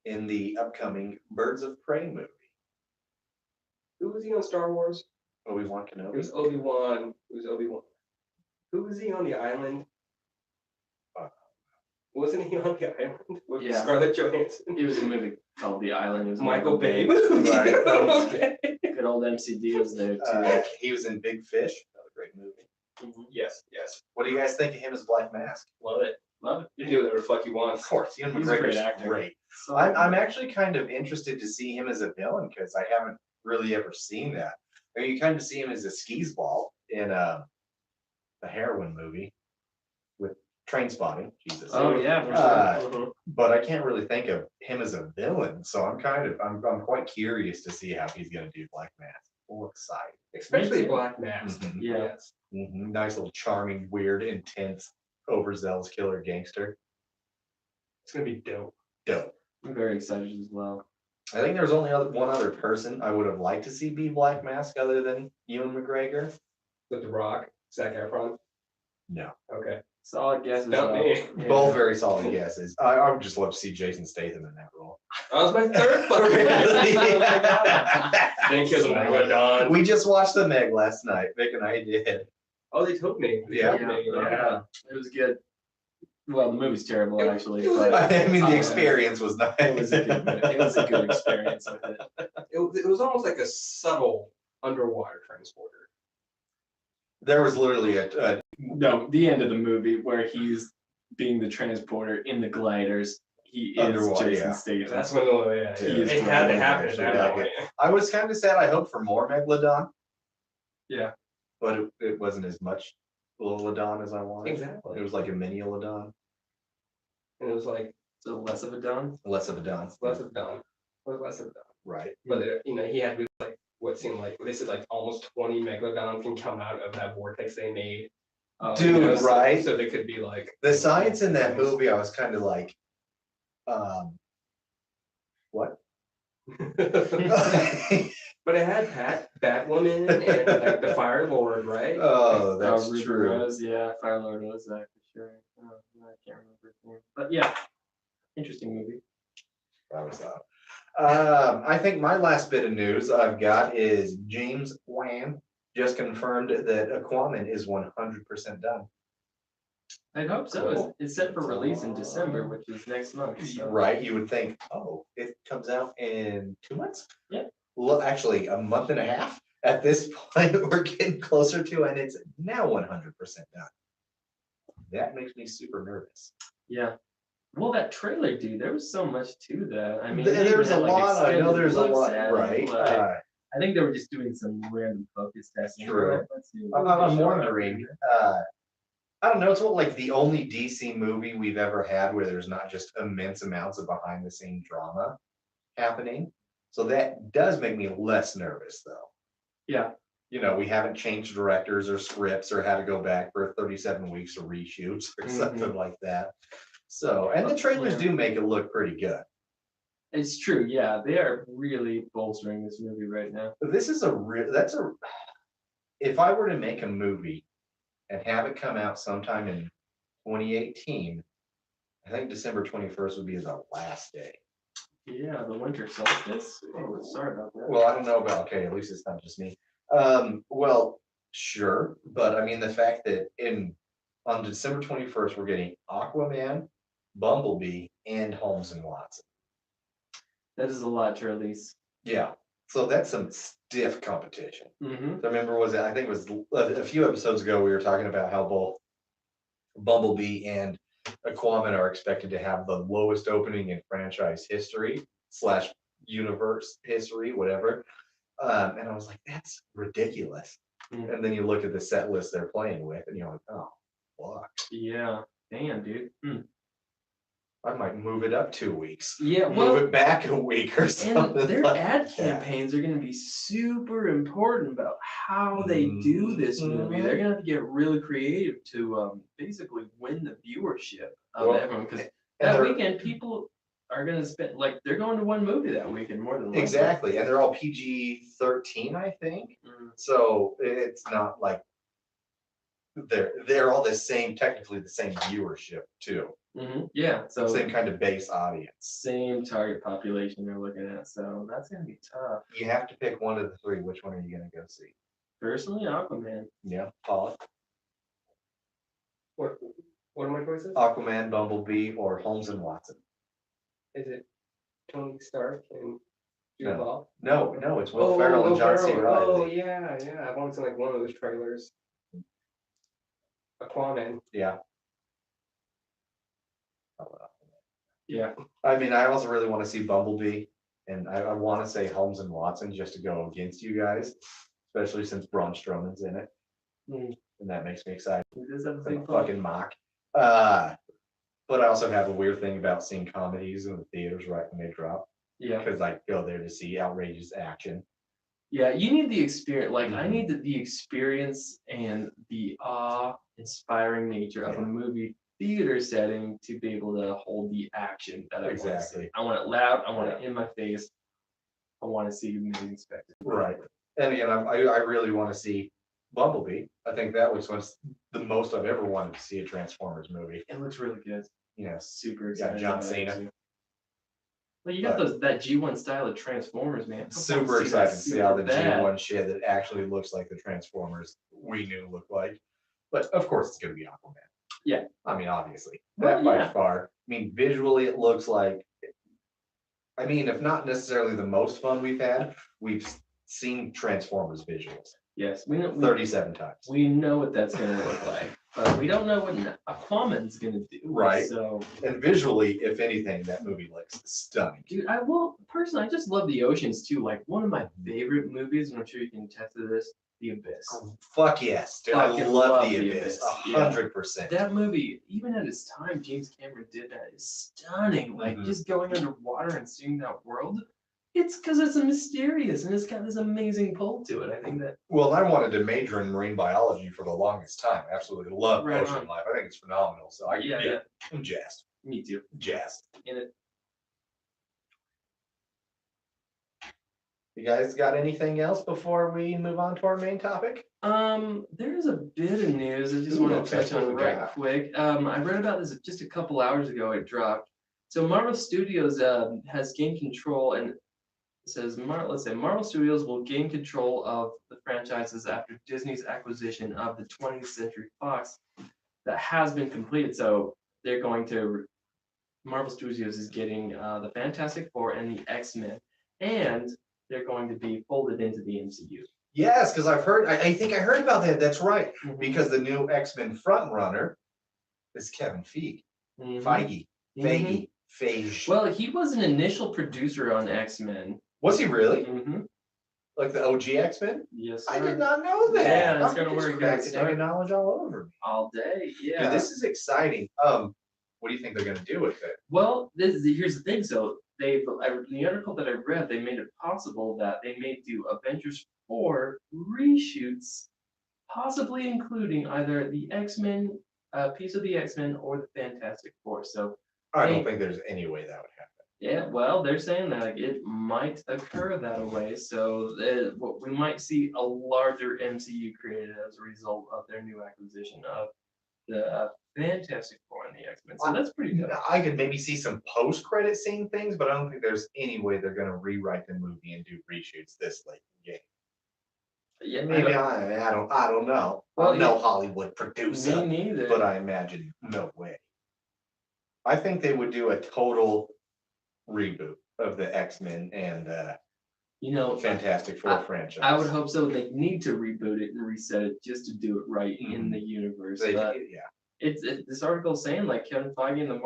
in the upcoming Birds of Prey movie. Who was he on Star Wars? Obi-Wan It Kenobi. was Obi-Wan. It was Obi-Wan. Who was he on the island? Uh, Wasn't he on the island with Yeah. Scarlett Johansson? It was a movie called The Island. It was Michael Bay. Right. Okay. Good old MCD was there too. He was in Big Fish, another great movie. Yes, yes. What do you guys think of him as Black Mask? Love it. Love it. You do whatever the fuck you want. Of course, Ewan He's a great McGregor's actor. great. So, I'm actually kind of interested to see him as a villain because I haven't really ever seen that. I mean, you kind of see him as a skis ball in the heroin movie with Train Spotting. Jesus. Oh yeah, for Uh, sure. But I can't really think of him as a villain, so I'm quite curious to see how he's gonna do Black Mask. Full excited. Especially Me too. Black Mask. Mhm. Yeah. Yes. Nice little charming, weird, intense, overzealous killer gangster. It's gonna be dope. Dope. I'm very excited as well. I think there's only one other person I would have liked to see be Black Mask other than Ewan McGregor. With The Rock, Zac Efron. No. Okay. Solid guess as Not well. me. Yeah. Both very solid guesses. I would just love to see Jason Statham in that role. That was my third fucking Thank you, Megalodon. We just watched the Meg last night. Vic and I did. Oh, they took me. They Yeah. took me. Yeah, it was good. Well, the movie's terrible actually, but I mean, the uh, experience was nice. it was a good. It was a good experience with it. It was almost like a subtle underwater transporter. There was literally a No, the end of the movie where he's being the transporter in the gliders. He is Underwater, Jason yeah. Statham. That's when He is it had to driving happen at actually, that yeah. point. I was kind of sad. I hoped for more Megalodon, Yeah, but it wasn't as much Lilodon as I wanted. exactly. It was like a mini Lilodon, And it was like So less of a Don. less of a Don. less of Don. Less of Don. Right. But he had to like what seemed like they said like almost 20 megalodons can come out of that vortex they made. Dude, so- right? So they could be like The science in that movie, I was kind of like, what? But it had Batwoman and like the Fire Lord, right? Oh, that's Ruby true. Rose, yeah, Fire Lord was that for sure. Oh, I can't remember his name, but yeah, interesting movie. That was loud. I think my last bit of news I've got is James Wan just confirmed that Aquaman is 100% done. I hope so. Cool. It's set for release in December, which is next month. So. Right? You would think, oh, it comes out in 2 months? Yeah. Well, actually, a month and a half. At this point, we're getting closer to, and it's now 100% done. That makes me super nervous. Yeah. Well, that trailer, dude, there was so much to that. I mean, There's a lot. I know there's a lot, right? right? I think they were just doing some random focus testing. True. Like, let's see what I'm they show wondering, I don't know, it's what, like the only DC movie we've ever had where there's not just immense amounts of behind the scene drama happening. So that does make me less nervous though. Yeah. You know, we haven't changed directors or scripts or had to go back for 37 weeks of reshoots or something like that. So, and the trailers do make it look pretty good. It's true. Yeah, they are really bolstering this movie right now. But this is if I were to make a movie and have it come out sometime in 2018, I think December 21st would be the last day. Yeah, the winter solstice. Oh, sorry about that. Well, I don't know about, okay, at least it's not just me. Well, sure, but I mean, the fact that on December 21st, we're getting Aquaman, Bumblebee, and Holmes and Watson. That is a lot to release. Yeah, so that's some stiff competition. Mm-hmm. I remember I think it was a few episodes ago, we were talking about how both Bumblebee and Aquaman are expected to have the lowest opening in franchise history / universe history, whatever. And I was like, that's ridiculous. Mm. And then you look at the set list they're playing with, and you're like, oh, fuck. Yeah. Damn, dude. Mm. I might move it up 2 weeks. Yeah, Move well, it back a week or and something. their like ad that. campaigns are going to be super important about how they do this movie. They're going to have to get really creative to basically win the viewership of Well, everyone. Because and that they're- weekend, people are gonna spend, like, they're going to one movie that weekend more than likely. Exactly, and they're all PG-13, I think. Mhm. So it's not like they're all technically the same viewership too. Yeah, so Same kind of base audience. same target population they're looking at, so that's gonna be tough. You have to pick one of the three. Which one are you gonna go see? Personally, Aquaman. Yeah, Paul. What are my choices? Aquaman, Bumblebee, or Holmes and Watson. Is it Tony Stark and Jude No. Law? No, it's Will Ferrell and Will John C. Ferrell. Oh, Reilly. yeah. I've only seen like one of those trailers. Aquaman. Yeah. Yeah, I mean, I also really want to see Bumblebee, and I want to say Holmes and Watson just to go against you guys, especially since Braun Strowman's in it, Mm. and that makes me excited. it does have a I'm a big fuck. fucking mock. But I also have a weird thing about seeing comedies in the theaters right when they drop, Yeah, because I go there to see outrageous action. yeah, you need the experience, like, I Mhm. need the experience and the awe-inspiring nature of a Yeah. movie theater setting to be able to hold the action that I want to see. Exactly. I want it loud, I want it Yeah. in my face, I want to see amazing spectacle. Right. And again, I really want to see Bumblebee. I think that was the most I've ever wanted to see a Transformers movie. It looks really good. Yes. Super Yeah, excited. John about it, Cena. too. Well, you got But- that G1 style of Transformers, man. I wanna Super see that excited to see how the super bad. G1 shit that actually looks like the Transformers we knew looked like. But of course, it's gonna be Aquaman. Yeah. I mean, obviously, Well, that by yeah. far. I mean, visually, it looks like. I mean, if not necessarily the most fun we've had, we've seen Transformers visuals Yes, we know. 37 times. We know what that's gonna look like, but we don't know what Aquaman's gonna do. Right. So, And visually, if anything, that movie looks stunning. dude, personally, I just love the oceans too. Like one of my favorite movies, and I'm sure you can attest to this, The Abyss. Oh, fuck yes, dude. I Fucking love love The The Abyss. Abyss, yeah. 100%. That movie, even at its time, James Cameron did that. Is stunning. Like Mhm. just going underwater and seeing that world. It's because it's a mysterious and it's got this amazing pull to it. I think that Well, I wanted to major in marine biology for the longest time. Absolutely love Right ocean on. life. I think it's phenomenal. So yeah, I'm jazzed. me too. Jazzed. In it. You guys got anything else before we move on to our main topic? There's a bit of news I just Ooh, want okay, to touch what on we right got? quick. I read about this just a couple hours ago. It dropped. So Marvel Studios has gained control, and it says let's say Marvel Studios will gain control of the franchises after Disney's acquisition of the 20th Century Fox that has been completed. So they're going to Marvel Studios is getting the Fantastic Four and the X-Men, and they're going to be folded into the MCU. Yes, because I've heard. I think I heard about that. That's right. Mhm. Because the new X-Men front runner is Kevin Feige. Mhm. Feige. Mhm. Feige. Well, he was an initial producer on X-Men. Was he really? Mm-hmm. Like the OG X-Men? Yes, I sir. did not know that. Yeah, that's I'm kinda where it just got cracking started. knowledge all over me. All day, yeah. Dude, this is exciting. What do you think they're gonna do with it? Well, here's the thing. So the article that I read, they made it possible that they may do Avengers 4 reshoots, possibly including either the X-Men, piece of the X-Men, or the Fantastic Four. So I Hey. don't think there's any way that would happen. yeah, well, they're saying that like, it might occur that way. So we might see a larger MCU created as a result of their new acquisition of the Fantastic Four and the X-Men. So that's pretty good. I could maybe see some post-credit scene things, but I don't think there's any way they're gonna rewrite the movie and do reshoots this late in the game. Yeah, Maybe I don't know. Well, I'm no Hollywood producer, me neither. but I imagine no way. I think they would do a total reboot of the X-Men and You know, Fantastic Four franchise. I would hope so. They need to reboot it and reset it just to do it right in Mhm. the universe. They, But yeah. this article is saying like Kevin Feige and the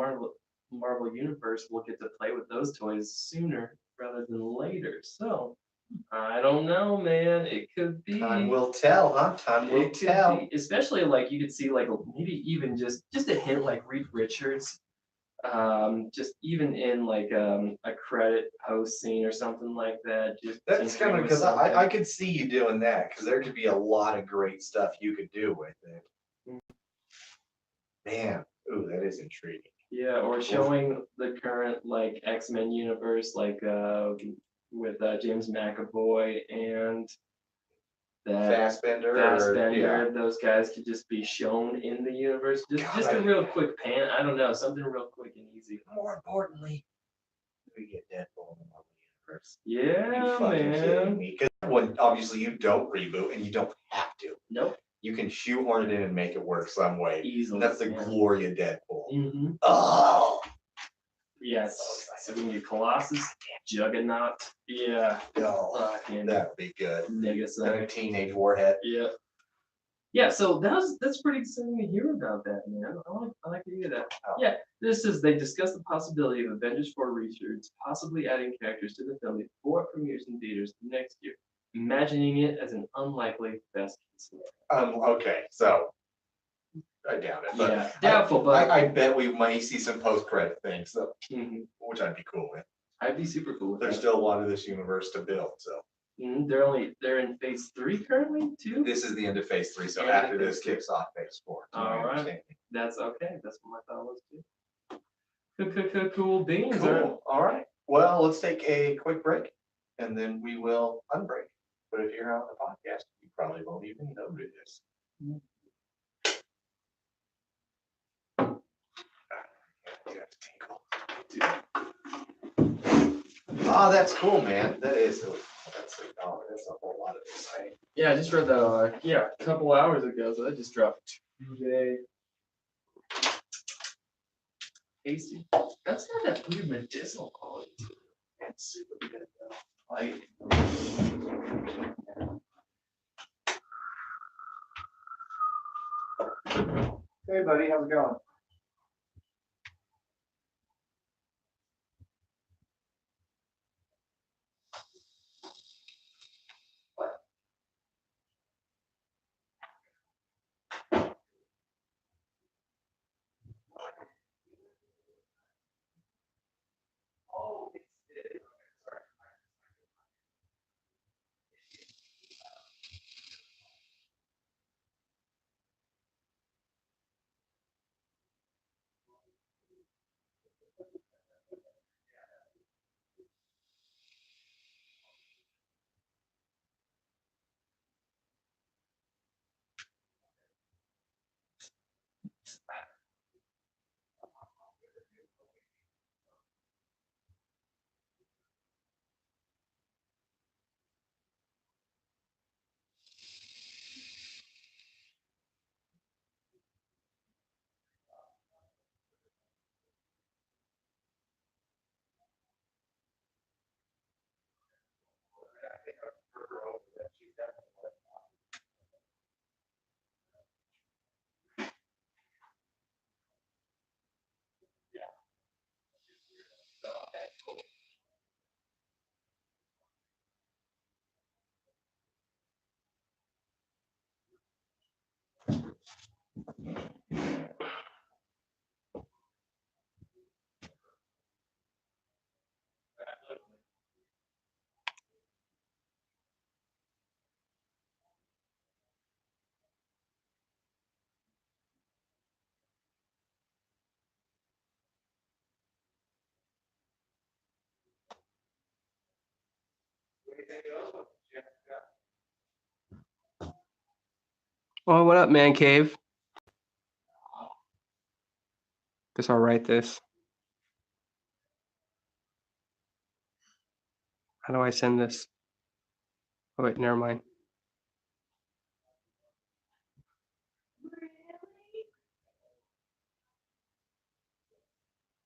Marvel universe will get to play with those toys sooner rather than later. So I don't know, man. It could be. Time will tell, huh? Time will It could tell. be, especially like you could see like maybe even just a hint like Reed Richards, just even in like a credit post scene or something like that. Just That's tinkering kind of with because I something. could see you doing that because there could be a lot of great stuff you could do with it. Mm. Man, ooh, that is intriguing. Yeah, or showing the current like X-Men universe, like with James McAvoy and that Fassbender, or, Fassbender, those guys could just be shown in the universe. Just a real quick pan. I don't know, something real quick and easy. more importantly, we get Deadpool in the Marvel universe. Yeah, You fucking kidding man. me? Because one, obviously you don't reboot and you don't have to. Nope. You can shoehorn it in and make it work some way. Easily. And that's the yeah. glory of Deadpool. Mm-hmm. Oh, Yes. So we can get Colossus, Juggernaut. Yeah. no, And that would be good. And a Negasonic. teenage warhead. Yeah. Yeah, so that's pretty exciting to hear about that, man. I like to hear that. Oh. Yeah, this is they discussed the possibility of Avengers 4 reshoots, possibly adding characters to the film before it premieres in theaters next year, imagining it as an unlikely best case scenario. Okay, so I doubt it. But Yeah, doubtful, but I bet we might see some post-credit things, so, mhm, which I'd be cool with. I'd be super cool with There's that. still a lot of this universe to build, so. Mhm, they're in phase 3 currently too. This is the end of phase 3, so End of after phase this three. kicks off phase 4. to my All right. understanding. That's okay. That's what my thought was too. Cool beans. Cool, all right. Well, let's take a quick break and then we will unbreak. But if you're on the podcast, you probably won't even know who this. Oh, that's cool, man. That's a whole lot of exciting. Yeah, I just read that a couple hours ago, so that just dropped today. Tasty. That's got that weird medicinal quality to it. It's super good though. Like Hey, buddy, how's it going? Oh, what up, man cave? Guess I'll write this. How do I send this? Oh wait, never mind.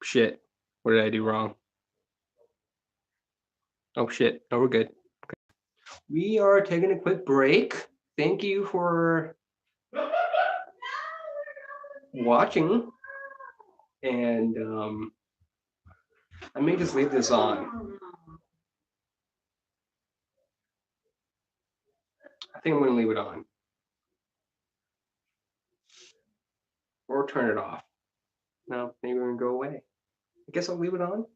Shit. What did I do wrong? Oh shit. No, we're good. Okay. We are taking a quick break. Thank you for watching. And I may just leave this on. I think I'm gonna leave it on. Or turn it off. No, maybe we're gonna go away. I guess I'll leave it on.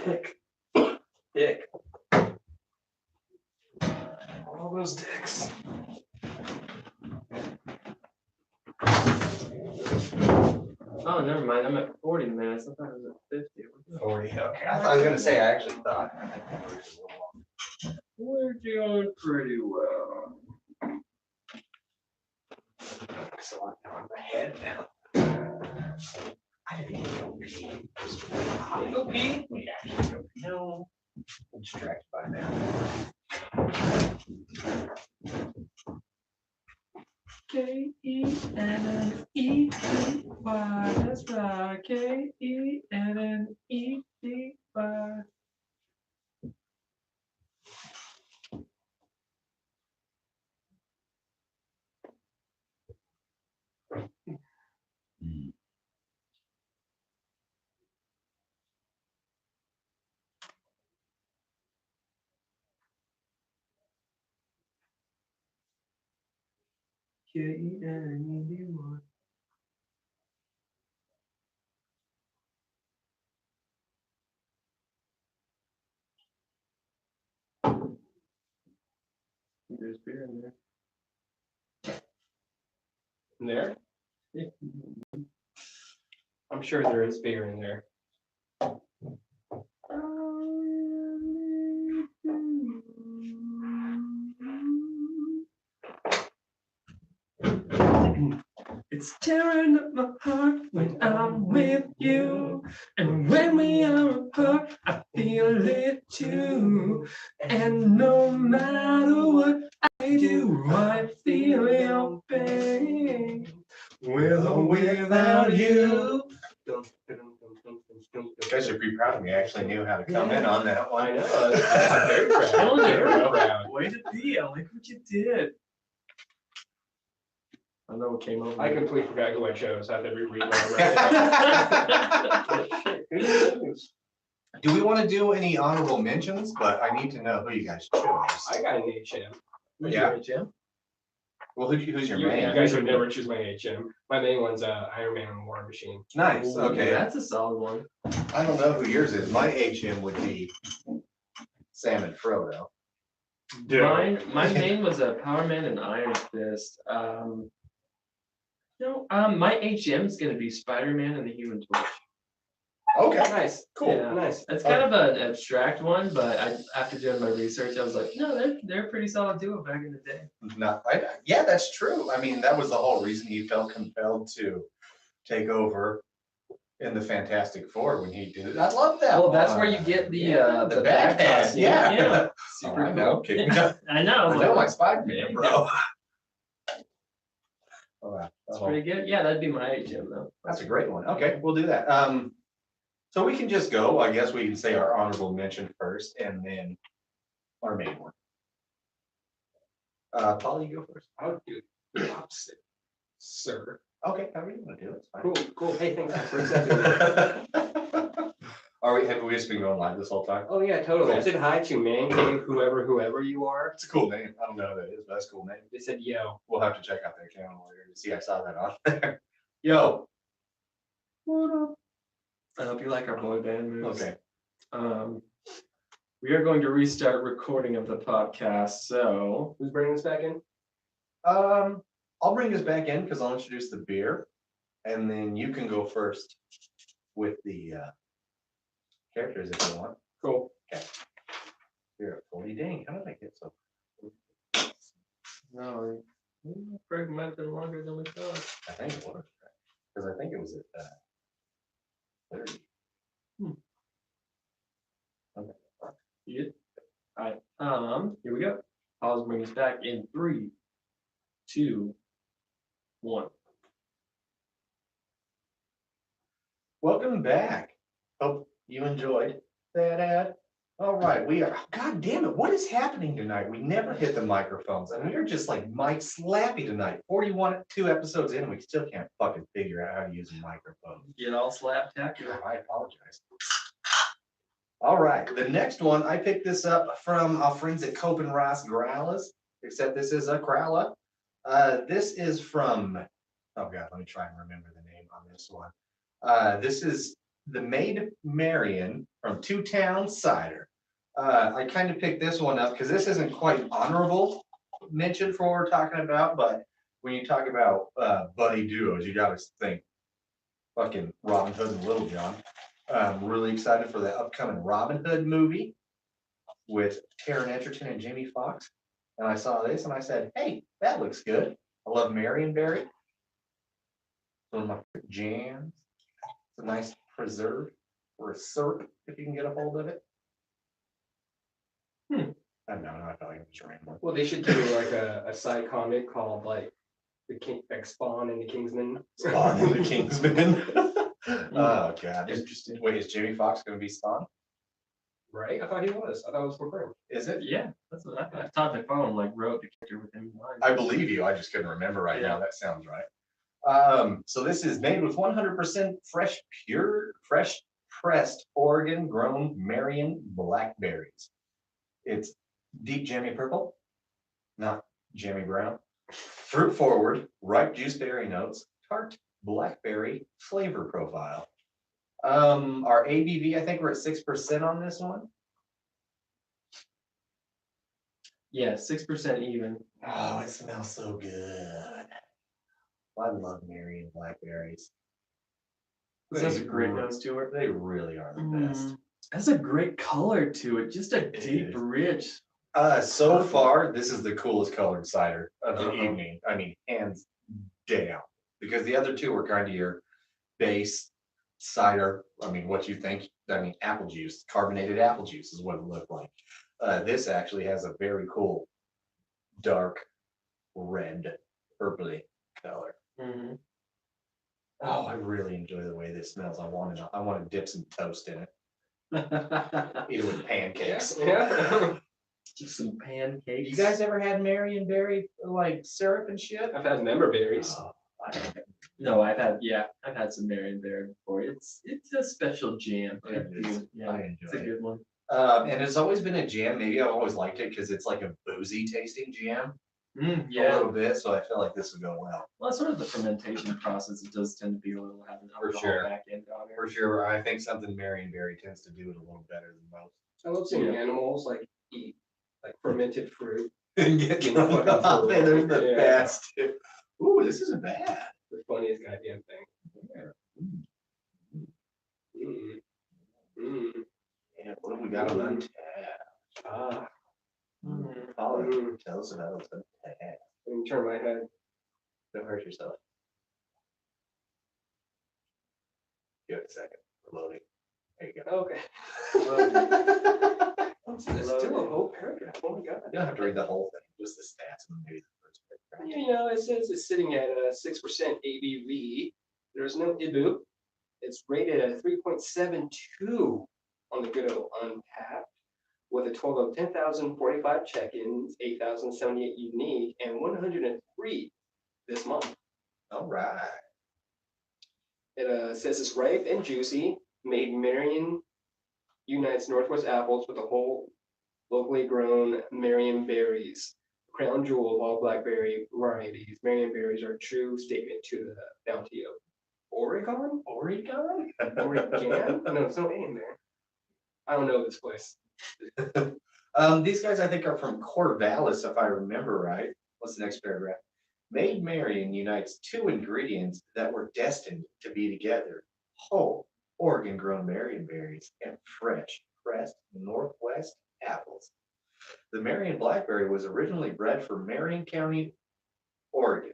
Dick. Dick. All those dicks. Oh, never mind. I'm at 40 minutes. I thought it was at 50. 40, okay. I was gonna say, I actually thought. We're doing pretty well. Excellent, now I'm ahead now. I didn't even go pee. Go pee? We actually go pee. No. I'm distracted by that. K-E-N-N-E-T-Y. That's right. K-E-N-N-E-T-Y. K-E-N-E-D-Y. There's beer in there. In there? I'm sure there is beer in there. It's tearing up my heart when I'm with you. And when we are apart, I feel it too. And no matter what I do, I feel your pain. With or without you. You guys should be proud of me. I actually knew how to come in on that one. I know. I'm very proud. Very proud. Way to be. I like what you did. I know what came over. I completely forgot who I chose. I had to reread my Do we want to do any honorable mentions? But I need to know who you guys chose. I got an HM. Yeah. Jim? Well, who's your You man? guys would never choose my HM. My main one's Iron Man and War Machine. Nice. Ooh, Okay. That's a solid one. I don't know who yours is. My HM would be Sam and Frodo. My main was a Power Man and Iron Fist. My HM is gonna be Spider-Man and the Human Torch. Okay. Nice. Cool. Yeah. Nice. It's kind of an abstract one, but after doing my research, I was like, no, they're a pretty solid duo back in the day. Yeah, that's true. I mean, that was the whole reason he felt compelled to take over in the Fantastic Four when he did it. I love that. Well, that's where one. you get the the back pass. costume. Yeah. Super I know. cool. Okay. I know. I I was know like, my Spider-Man, bro. Oh, That's wow. pretty good. Yeah, that'd be my HM though. That's a great one. Okay, we'll do that. So we can just go, I guess we can say our honorable mention first and then our main one. Paul, you go first. I'll do the opposite, sir. Okay, however you want to do it, it's fine. Cool, cool. Hey, thanks for accepting that. Have we just been going live this whole time? Oh, yeah, totally. I Cool. said hi to man cave, whoever you are. It's a cool name. I don't know who that is, but that's a cool name. They said, yo. We'll have to check out their channel later to see I saw that on there. Yo. What up? I hope you like our boy band moves. Okay. We are going to restart recording of the podcast, so Who's bringing us back in? I'll bring us back in because I'll introduce the beer and then you can go first with the characters if you want. Cool. You're at 40. Dang, how did I get so? no, Craig might have been longer than we thought. I think it was, because I think it was at 30. You good? All right, here we go. I'll bring us back in 3, 2, 1. Welcome back. Hope you enjoyed that ad. All right, we are, God damn it, what is happening tonight? We never hit the microphones and we are just like Mike Slappy tonight. 2 episodes in and we still can't fucking figure out how to use a microphone. Get all slap-tacular. I apologize. All right, the next one, I picked this up from our friends at Cope and Ross Growlers, except this is a Growler. This is from, oh God, let me try and remember the name on this one. This is the Maid Marian from Two Town Cider. I kind of picked this one up because this isn't quite honorable mention for what we're talking about, but when you talk about buddy duos, you gotta think fucking Robin Hood and Little John. I'm really excited for the upcoming Robin Hood movie with Taron Egerton and Jamie Foxx. And I saw this and I said, hey, that looks good. I love Marionberry. One of my jams. It's a nice preserve or a syrup if you can get a hold of it. I don't know, I felt like it was rambling. Well, they should do like a side comic called like the King, like Spawn and the Kingsman. Spawn and the Kingsman. Oh God. Interesting. Wait, is Jamie Foxx gonna be Spawn? Right? I thought he was. I thought it was confirmed. Is it? Yeah, that's what I thought the phone like wrote the character with him in mind. I believe you. I just couldn't remember right now. That sounds right. So this is made with 100% fresh pressed Oregon grown Marion blackberries. It's deep jammy purple, not jammy brown. Fruit forward, ripe juice berry notes, tart blackberry flavor profile. Our ABV, I think we're at 6% on this one. Yeah, 6% even. Oh, it smells so good. I love Marion blackberries. This has a They great re- nose to it. They really are the best. Has a great color to it. Just a deep, is. rich. So Perfect. far, this is the coolest colored cider of the Uh-huh. evening. I mean, hands down. Because the other two are kind of your base cider. I mean, what you think, I mean, apple juice, carbonated apple juice is what it looked like. This actually has a very cool, dark red, purpley color. Mhm. Oh, I really enjoy the way this smells. I want to dip some toast in it. Eat it with pancakes. Yeah. Just some pancakes. You guys ever had Marion berry like syrup and shit? I've had member berries. Oh, I haven't. No, I've had some Marion Berry before. It's a special jam. It It's is. good. Yeah, I it's a enjoy it. good one. And it's always been a jam. Maybe I've always liked it because it's like a boozy tasting jam a Yeah. little bit. So I feel like this would go well. Well, that's sort of the fermentation process. It does tend to be a little having For alcohol sure. back end on it. For sure, I think something Marion berry tends to do it a little better than most. I love seeing Yeah. animals like eat like fermented fruit. And get Getting fucking full. they're the Yeah. best. Ooh, this isn't bad. The funniest goddamn thing. Yeah, what have we got on that tab? Ah, Paula, Mm. tell us about what's on the tab. let me turn my head. Don't hurt yourself. Give it a second. We're loading. There you go. Okay. There's You still a whole paragraph. Oh my god. don't have to read the whole thing, just the stats and maybe the first paragraph. You know, it says it's sitting at a 6% ABV. There's no IBU. It's rated at 3.72 on the good old Untapped, with a total of 10,045 check-ins, 8,078 unique, and 103 this month. All right. It says it's ripe and juicy, made Marion unites Northwest apples with the whole locally grown Marion berries. Crown jewel of all blackberry varieties. Marion berries are a true statement to the bounty of Oregon? Oregon? Oregon? No, there's no A in there. I don't know this place. These guys, I think, are from Corvallis, if I remember right. What's the next paragraph? Made Marion unites two ingredients that were destined to be together: whole Oregon-grown Marion berries and fresh pressed Northwest apples. The Marion blackberry was originally bred for Marion County, Oregon.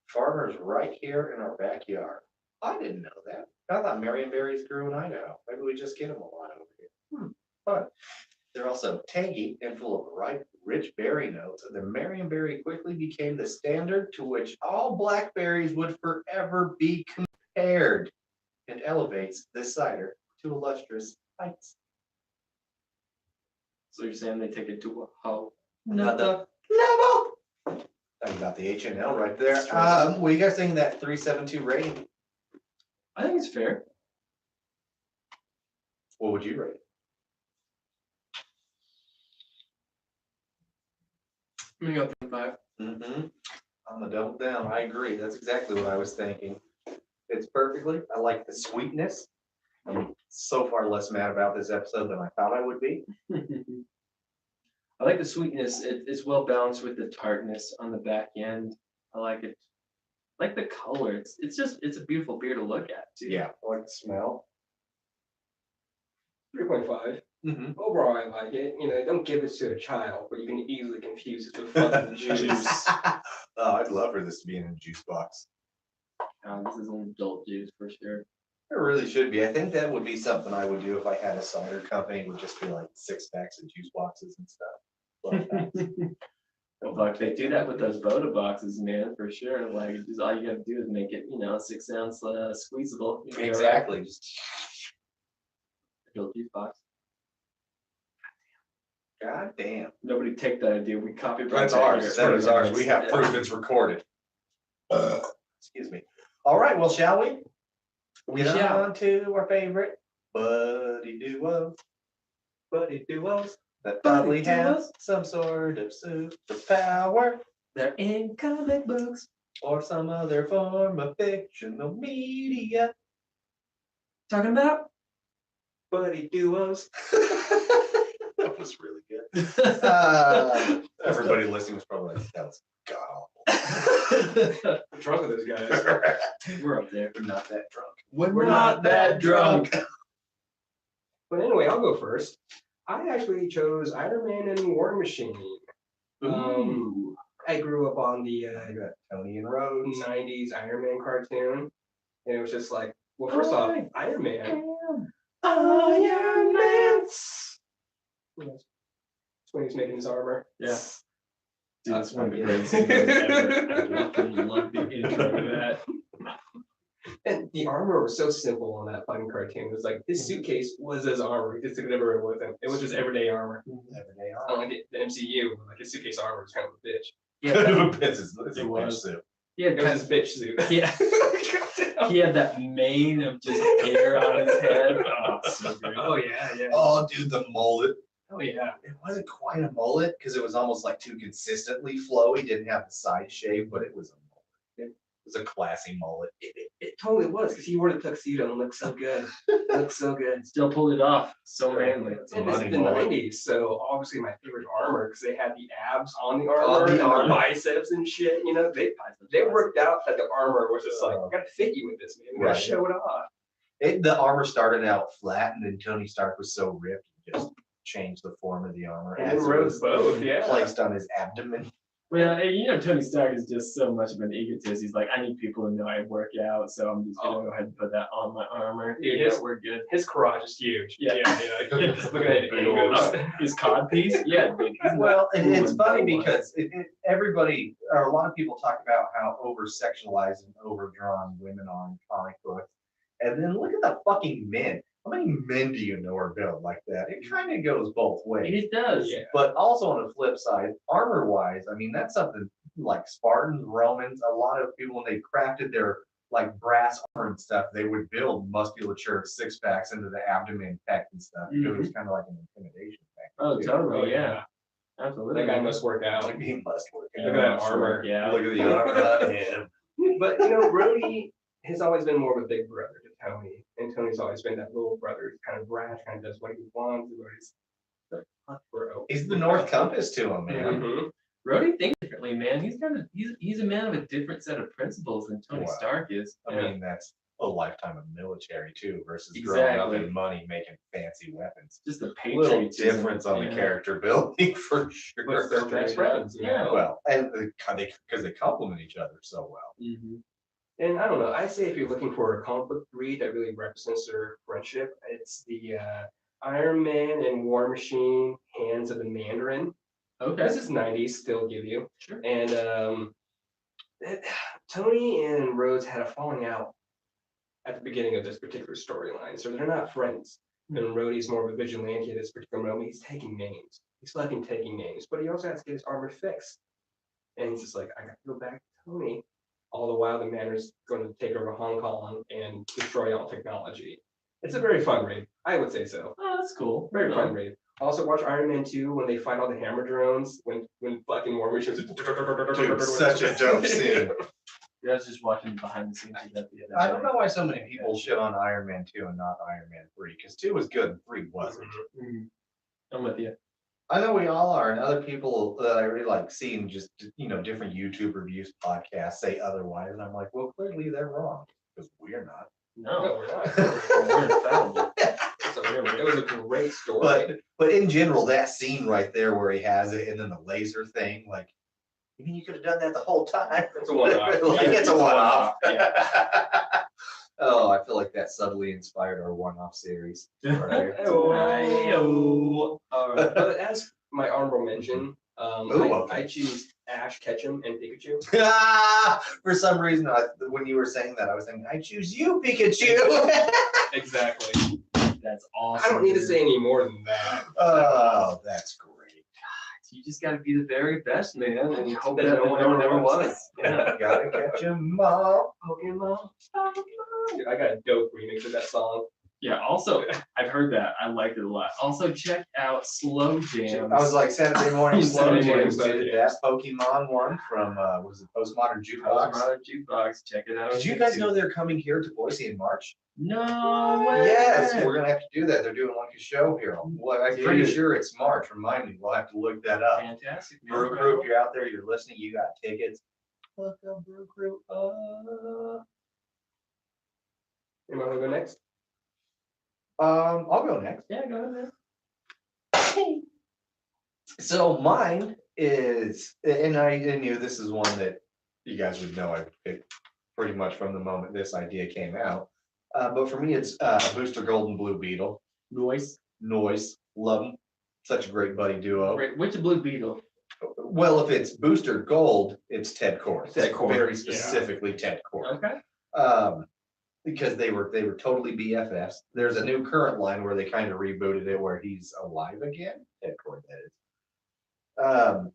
Farmers right here in our backyard. I didn't know that. I thought Marion berries grew in Idaho. Maybe we just get them a lot over here. Fun. They're also tangy and full of ripe, rich berry notes. The Marion berry quickly became the standard to which all blackberries would forever be compared, and elevates this cider to illustrious heights. So you're saying they take it to a hoe? Another level. Talking about the HNL right there. What do you guys think of that 3.72 rating? I think it's fair. What would you rate it? I'm gonna go 5. I'm a double down. I agree. That's exactly what I was thinking. It's perfectly. I like the sweetness. I'm so far less mad about this episode than I thought I would be. I like the sweetness. It's well balanced with the tartness on the back end. I like it. I like the color. It's a beautiful beer to look at too. Yeah, I like the smell. 3.5. Overall, I like it. You know, don't give it to a child, but you can easily confuse it with fucking juice. Oh, I'd love for this to be in a juice box. This is an adult juice for sure. It really should be. I think that would be something I would do if I had a cider company. Would just be like 6 packs of juice boxes and stuff. 12 packs. Fuck, they do that with those Boda boxes, man, for sure. Like, just all you gotta do is make it, 6 ounce squeezable. You'll be all right. Exactly. Adult juice box. God damn. Nobody take that idea. We copyright That's that ours. here. That is ours. We have proof it's recorded. Excuse me. All right, well, shall we? We Get shall. on to our favorite buddy duos. Buddy duos that Buddy probably have duos. some sort of superpower. They're in comic books. Or some other form of fictional media. Talking about? Buddy duos. That was really good. Everybody listening was probably like, that was god awful. I'm drunk with those guys. We're up there. We're not that drunk. We're not that drunk. But anyway, I'll go first. I actually chose Iron Man and War Machine. Ooh. I grew up on the I got Tony and Rhodes. 90s Iron Man cartoon. And it was just like, well, first off, Iron Man. Iron Man. Yes, that's when he's making his armor. Yeah. Dude, that's one of the Yeah. greatest things ever. I fucking love the intro to that. And the armor was so simple on that fucking cartoon. It was like, his suitcase was his armor. He just took it everywhere with him. It was just everyday armor. Everyday Unlike the MCU, like his suitcase armor was kind of a bitch. Yeah, It's It a was. bitch suit. he had It was his bitch suit. Yeah. He had that mane of just hair on his head. Oh, so great. Oh yeah, yeah. Oh, dude, the mullet. Oh yeah. It wasn't quite a mullet because it was almost like too consistently flowy. Didn't have the side shave, but it was a mullet. It was a classy mullet. It totally was because he wore the tuxedo and looked so good. Looked so good. Still pulled it off. So manly. It's a And it's money the mullet. 90s, so obviously my favorite armor because they had the abs on the On armor the and armor. the biceps and shit. You know, they worked out that the armor was just like, gotta fit you with this, man. We gotta Right. show it off. The armor started out flat, and then Tony Stark was so ripped, he just changed the form of the armor And as then it Rhodes was both, yeah. placed on his abdomen. Well, and you know, Tony Stark is just so much of an egotist. He's like, I need people to know I work out, so I'm just gonna go ahead and put that on my armor. Dude, Yeah, his- we're good. His crotch is huge. Yeah. yeah. Look at it. Big old- His cod piece? Yeah. Dude, he's Well, not and it's cool funny in that one. because everybody, or a lot of people talk about how over-sexualized and overdrawn women are in comic books. And then look at the fucking men. How many men do you know are built like that? It kind of goes both ways. It does. Yeah. But also on the flip side, armor-wise, I mean, that's something like Spartans, Romans, a lot of people, when they crafted their like brass armor and stuff, they would build musculature, six packs into the abdomen, pec and stuff. It was kind of like an intimidation factor. Oh, too. totally. Yeah. Absolutely. That guy must work out. Like he must work out. Look at that armor. Yeah. Look at the armor on him. But you know, Rhodey has always been more of a big brother to Tony, and Tony's always been that little brother who's kind of brash, kind of does what he wants, what he's like, "Fuck, bro." He's the North Compass to him, man. Mhm. Rhodey thinks differently, man. He's a man of a different set of principles than Tony Wow. Stark is. I mean, that's a lifetime of military too, versus growing Exactly. up in money making fancy weapons. Just a A little patriotism. difference on the Yeah. character building for sure. But they're best friends, you Yeah. know? Well, and because they complement each other so well. Mhm. And I don't know, I say if you're looking for a comic book read that really represents their friendship, it's the Iron Man and War Machine, Hands of the Mandarin. Okay. This is 90s, still give you. Sure. And Tony and Rhodes had a falling out at the beginning of this particular storyline, so they're not friends. And Rhodey's more of a vigilante at this particular moment. He's taking names. He's fucking taking names, but he also has to get his armor fixed. And he's just like, I got to go back to Tony. All the while, the Manor's going to take over Hong Kong and destroy all technology. It's a very fun read. I would say so. Oh, that's cool. Very fun read. Also, watch Iron Man 2 when they fight all the hammer drones. When fucking War Machine's Dude, such a dope scene. Yeah, I was just watching behind the scenes of that the other I day. don't know why so many people shit on Iron Man 2 and not Iron Man 3, because 2 was good and 3 wasn't. Mhm. I'm with you. I know we all are, and other people that I really like seeing just, different YouTube reviews, podcasts say otherwise, and I'm like, well, clearly they're wrong, because we're not. No, No. we're not. We're infallible. It was a great story. But in general, that scene right there where he has it and then the laser thing, like, you mean you could have done that the whole time? It's a one-off. Like, it's a one-off. Yeah. Oh, I feel like that subtly inspired our one-off series. Right. Ayo. But as my honorable mention, Ooh, okay. I choose Ash Ketchum and Pikachu. For some reason, when you were saying that, I was thinking, I choose you, Pikachu. Exactly. That's awesome. I don't need to dude. say any more than that. Oh, that's great. You just got to be the very best, man, and you hope That that no one one ever never was. was. Yeah. Gotta catch 'em all. Pokemon. Dude, I got a dope remix of that song. Yeah, also, I've heard that. I liked it a lot. Also, check out Slow Jams. I was like Saturday morning slow Saturday morning jams, slow dude. jams. That Pokemon one from was it Postmodern Jukebox? Postmodern Jukebox. Check it out. Did on you guys YouTube. know they're coming here to Boise in March? No way. Yes, we're gonna have to do that. They're doing like a show here. Well, I'm pretty Dude. sure it's March. Remind me. We'll have to look that up. Fantastic. Brew Crew, if you're out there, you're listening, you got tickets. Look up Brew Crew. Anyone want to go next? I'll go next. Yeah, go ahead, man. So mine is, and I knew this is one that you guys would know I picked pretty much from the moment this idea came out. But for me, it's Booster Gold and Blue Beetle. Noise. Noise, love them. Such a great buddy duo. Right, which Blue Beetle? Well, if it's Booster Gold, it's Ted Cord. Ted Cord, Very yeah. specifically Ted Cord. Okay. Because they were totally BFFs. There's a new current line where they kind of rebooted it where he's alive again. Ted Cord, that is.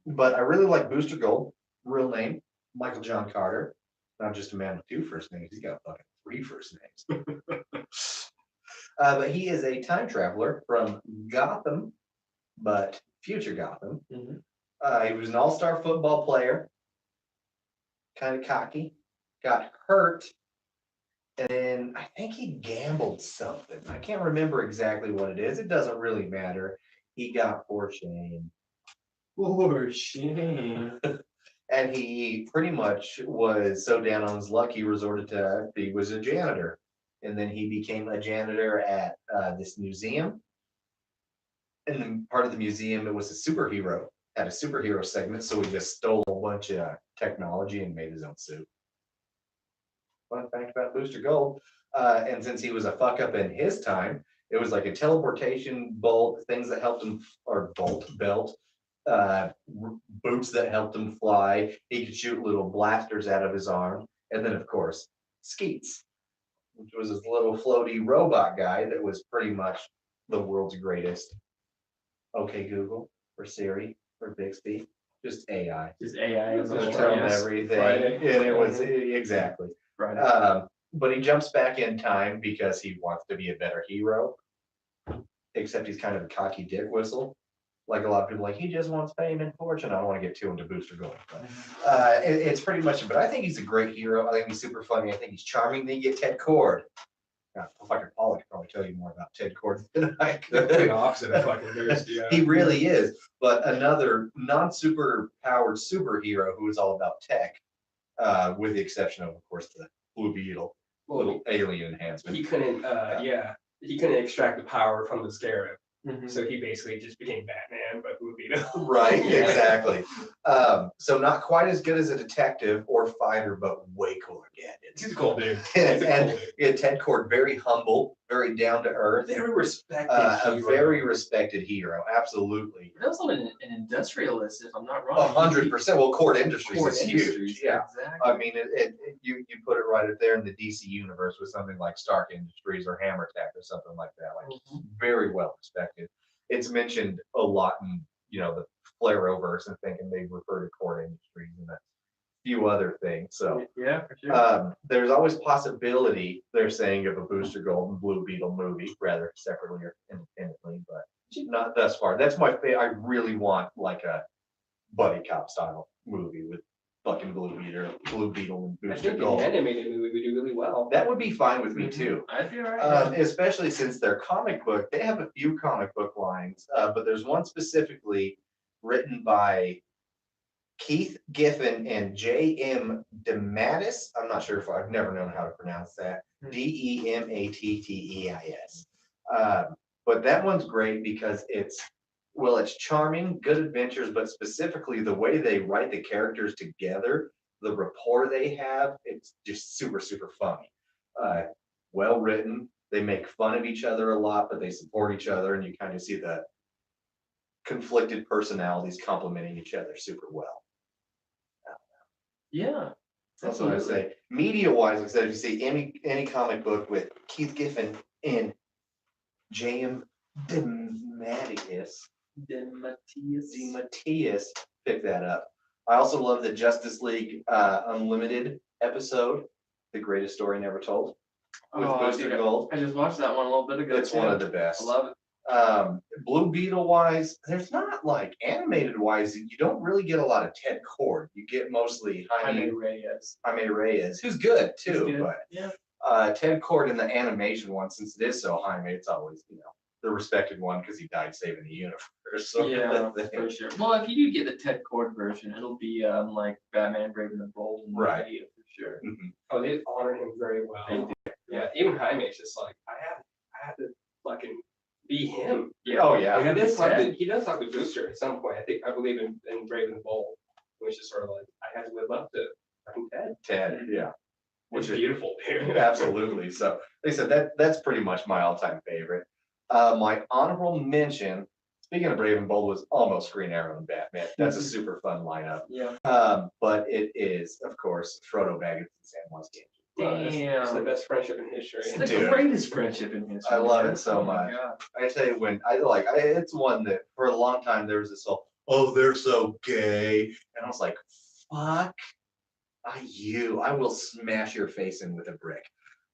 But I really like Booster Gold. Real name, Michael John Carter. Not just a man with 2 first names. He's got fucking 3 first names. But he is a time traveler from Gotham, but future Gotham. Mhm. He was an all-star football player. Kind of cocky. Got hurt. And then I think he gambled something. I can't remember exactly what it is. It doesn't really matter. He got for shame. For shame. And he pretty much was so down on his luck, he resorted to, he was a janitor. And then he became a janitor at this museum. And then part of the museum, it was a superhero, had a superhero segment. So he just stole a bunch of technology and made his own suit. Fun fact about Booster Gold. And since he was a fuck up in his time, it was like a teleportation bolt, things that helped him, or belt, boots that helped him fly. He could shoot little blasters out of his arm. And then, of course, Skeets, which was this little floaty robot guy that was pretty much the world's greatest. Okay, Google, or Siri, or Bixby, just AI. Just AI. Just Just Yes. tell him everything. Friday. And it was exactly. Right. But he jumps back in time because he wants to be a better hero. Except he's kind of a cocky dick whistle. Like a lot of people, like he just wants fame and fortune. I don't want to get too into Booster Gold. But, it's pretty much. But I think he's a great hero. I think he's super funny. I think he's charming. Then you get Ted Cord. Fucking Paul could probably tell you more about Ted Cord than I The could. opposite of fucking Thursday. Yeah. He really is. But another non-super powered superhero who is all about tech, with the exception of course, the Blue Beetle, Well, little alien enhancement. he couldn't, he couldn't extract the power from the Scarab. Mhm. So he basically just became Batman, but Blue Beetle. Right, Yeah. exactly. So not quite as good as a detective or fighter, but way cooler gadgets. He's a cool dude. And, He's a cool dude. yeah, Ted Cord, very humble, very down to earth, Very respected. a hero. very respected hero. Absolutely, But also an industrialist, if I'm not wrong. 100%. Well, Cord Industries Cord is Industries, huge. Yeah, Exactly. I mean, you put it right up there in the DC universe with something like Stark Industries or Hammer Tech or something like that. Like Mhm. very well respected. It's mentioned a lot in the Flareoverse, and thinking they refer to Cord Industries and a few other things. So Yeah, for sure. there's always possibility they're saying of a Booster Gold and Blue Beetle movie, rather separately or independently, but not thus far. That's my favorite. I really want like a buddy cop style movie with fucking Blue Beetle and I Booster think the Gold. animated movie would do really well. That would be fine with me too. I'd be all right. Especially since their comic book, they have a few comic book lines, but there's one specifically written by Keith Giffen and J.M. DeMatteis. I'm not sure if I've never known how to pronounce that. Dematteis. But that one's great because it's charming, good adventures, but specifically the way they write the characters together, the rapport they have, it's just super, super funny. Well written. They make fun of each other a lot, but they support each other, and you kind of see the conflicted personalities complementing each other super well. Yeah. That's what I say. Media-wise, like I said, if you see any comic book with Keith Giffen and J.M. DeMatteis, pick that up. I also love the Justice League Unlimited episode, The Greatest Story Never Told. with Oh, Booster dude, Gold. I just watched that one a little bit ago. It's too. one of the best. I love it. Blue Beetle wise, there's not like animated wise, you don't really get a lot of Ted Cord. You get mostly Jaime Reyes. Jaime Reyes, who's good He's too, good. but Yeah. Ted Cord in the animation one, since it is so Jaime, it's always, the respected one because he died saving the universe. sort of Yeah, thing. for sure. Well, if you do get the Ted Cord version, it'll be like Batman Brave and the Bold and Right. video for sure. Mhm. Oh, they honor him very well. They do. Yeah, even Jaime's just like, I have to fucking be him. Yeah. Oh, yeah. Like, Ted. he does talk to Booster at some point. I believe in Brave and the Bold, which is sort of like, I have to live up to fucking Ted. Ted, yeah. Which Which is is beautiful. absolutely. So they said that's pretty much my all-time favorite. My honorable mention, speaking of Brave and Bold, was almost Green Arrow and Batman. That's a super fun lineup. Yeah. But it is, of course, Frodo Baggins and Sam Muscat. It's the Damn. best friendship in history. It's the Dude. greatest friendship in history. I love man. it so Oh my much. God. I tell you when it's one that for a long time there was this whole, oh, they're so gay. And I was like, fuck I will smash your face in with a brick.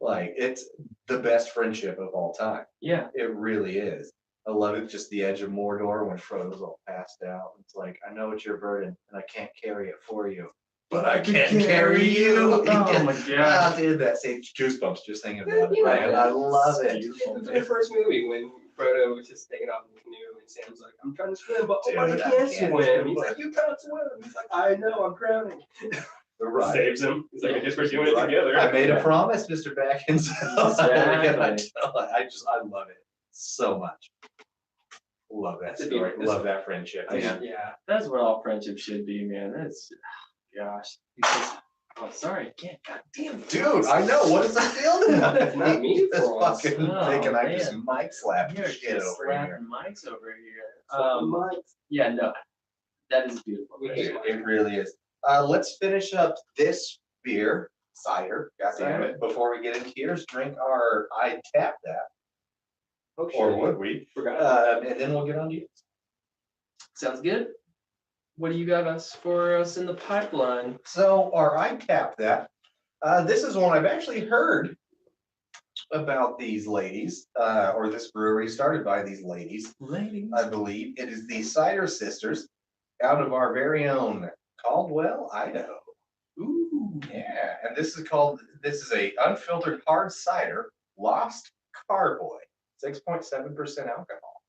Like it's the best friendship of all time. Yeah. It really is. I love it. Just the edge of Mordor when Frodo's all passed out. It's like, I know it's your burden and I can't carry it for you, but I can carry you. Oh my God. Dude, that saves goosebumps just thinking about it. Man, I love it. Beautiful, In the man. first movie, when Frodo was just taking off in the canoe and Sam's like, I'm trying to swim, but Dude, I I can't can't swim. swim, He's but- like, you can't swim. He's like, I know, I'm drowning. Right. Saves him. He's like, I guess we're doing it Right. together. I made a promise, Mr. Backins. Exactly. I love it so much. Love that That's a story. beautiful- Love that friendship. Man. Yeah. That's what all friendship should be, man. That's, gosh. Oh, sorry. I can't. God damn it. Dude, I know. What is the deal now? It's not me This for once. fucking Oh, thinking I just man. mic slapped You're shit just over here. slapping mics over here. Mike. Yeah, no. That is beautiful. We for hate sure. It really is. Let's finish up this beer, cider, goddamn it, before we get into yours. Drink our I tap that, Oh, or shit. would we? Forgot. And then we'll get on to you. Sounds good. What do you got for us in the pipeline? So our I tap that. This is one I've actually heard about these ladies, or this brewery started by these ladies. Ladies. I believe it is the Cider Sisters out of our very own Caldwell, Idaho. Ooh. Yeah, and this is a unfiltered hard cider, Lost Carboy, 6.7% alcohol.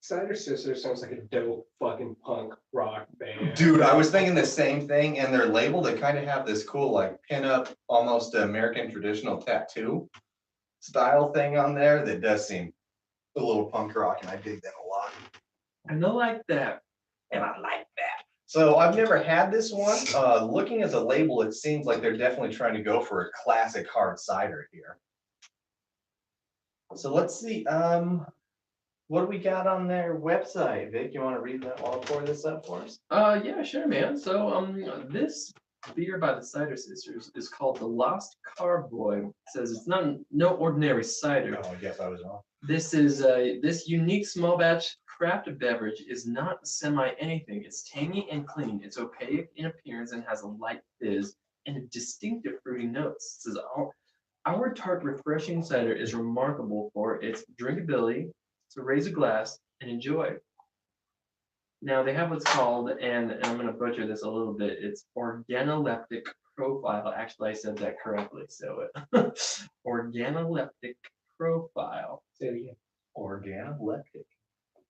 Cider Sisters sounds like a dope fucking punk rock band. Dude, I was thinking the same thing, and their label, they kind of have this cool like pin-up, almost American traditional tattoo style thing on there that does seem a little punk rock, and I dig that a lot. I know like that. And I like that. So I've never had this one. Looking at the label, it seems like they're definitely trying to go for a classic hard cider here. So let's see. What do we got on their website? Vic, you want to read that while I pour this up for us? Yeah, sure, man. So, this beer by the Cider Sisters is called the Lost Carboy. It says it's no ordinary cider. No, I guess I was wrong. This is this unique small batch craft beverage is not semi anything. It's tangy and clean. It's opaque in appearance and has a light fizz and a distinctive fruity notes. It says our tart, refreshing cider is remarkable for its drinkability. So raise a glass and enjoy. Now they have what's called, and I'm going to butcher this a little bit, it's organoleptic profile. Actually, I said that correctly. So organoleptic profile, Say it again. Organoleptic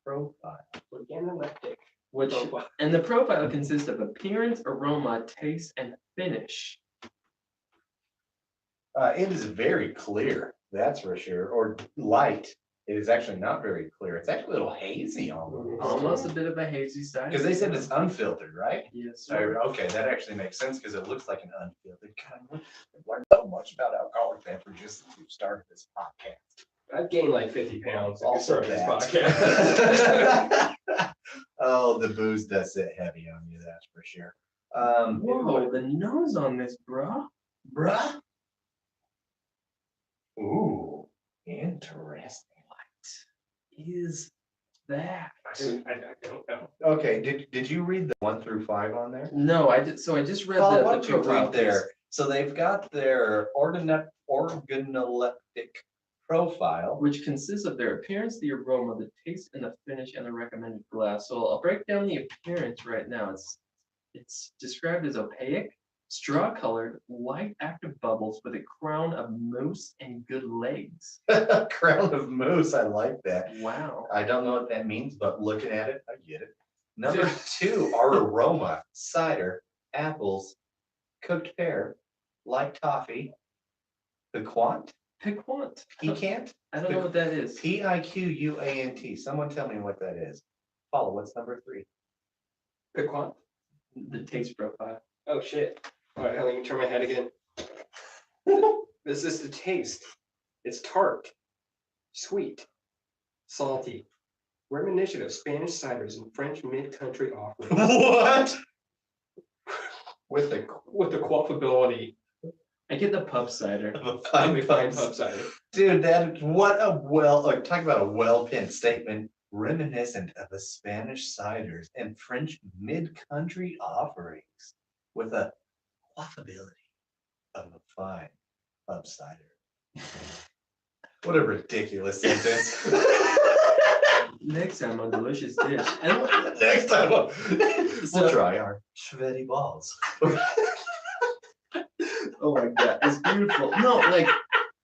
profile. Organoleptic. which, profile. and the profile consists of appearance, aroma, taste, and finish. It is very clear, that's for sure, or light. It is actually not very clear. It's actually a little hazy almost. Almost a bit of a hazy side. Because they said it's unfiltered, right? Yes, So, sir. okay, that actually makes sense because it looks like an unfiltered. God, I've learned so much about alcoholic beverages since we've started this podcast. I've gained like 50 pounds. Also this that. podcast. Oh, the booze does sit heavy on you, that's for sure. Whoa, the nose on this, bro. Bruh. Ooh, interesting. Is that? I don't know. Okay, did you read the 1 through 5 on there? No, I did. So I just read Well, the why don't you profile read their, So they've got their organoleptic profile. which consists of their appearance, the aroma, the taste, and the finish, and the recommended glass. So I'll break down the appearance right now. It's described as opaque, straw-colored, white active bubbles with a crown of mousse and good legs. Crown of moose, I like that. Wow. I don't know what that means, but looking at it, I get it. Number 2, our aroma, cider, apples, cooked pear, light toffee, piquant, Piquant. piquant, I don't know what that is. Piquant. Someone tell me what that is. Paula, what's number 3? Piquant. The taste profile. Oh, shit. All right, let me turn my head again. This is the taste. It's tart, sweet, salty, reminiscent of Spanish ciders and French mid-country offerings. What? With the quaffability I get the pub cider. of a fine pub cider. Dude, talk about a well-penned statement, reminiscent of the Spanish ciders and French mid-country offerings with a quaffability of a fine pub cider. What a ridiculous sentence. Next time on Delicious Dish. And Next time, we'll So- try our Schvetty balls. oh my god, it's beautiful. No, like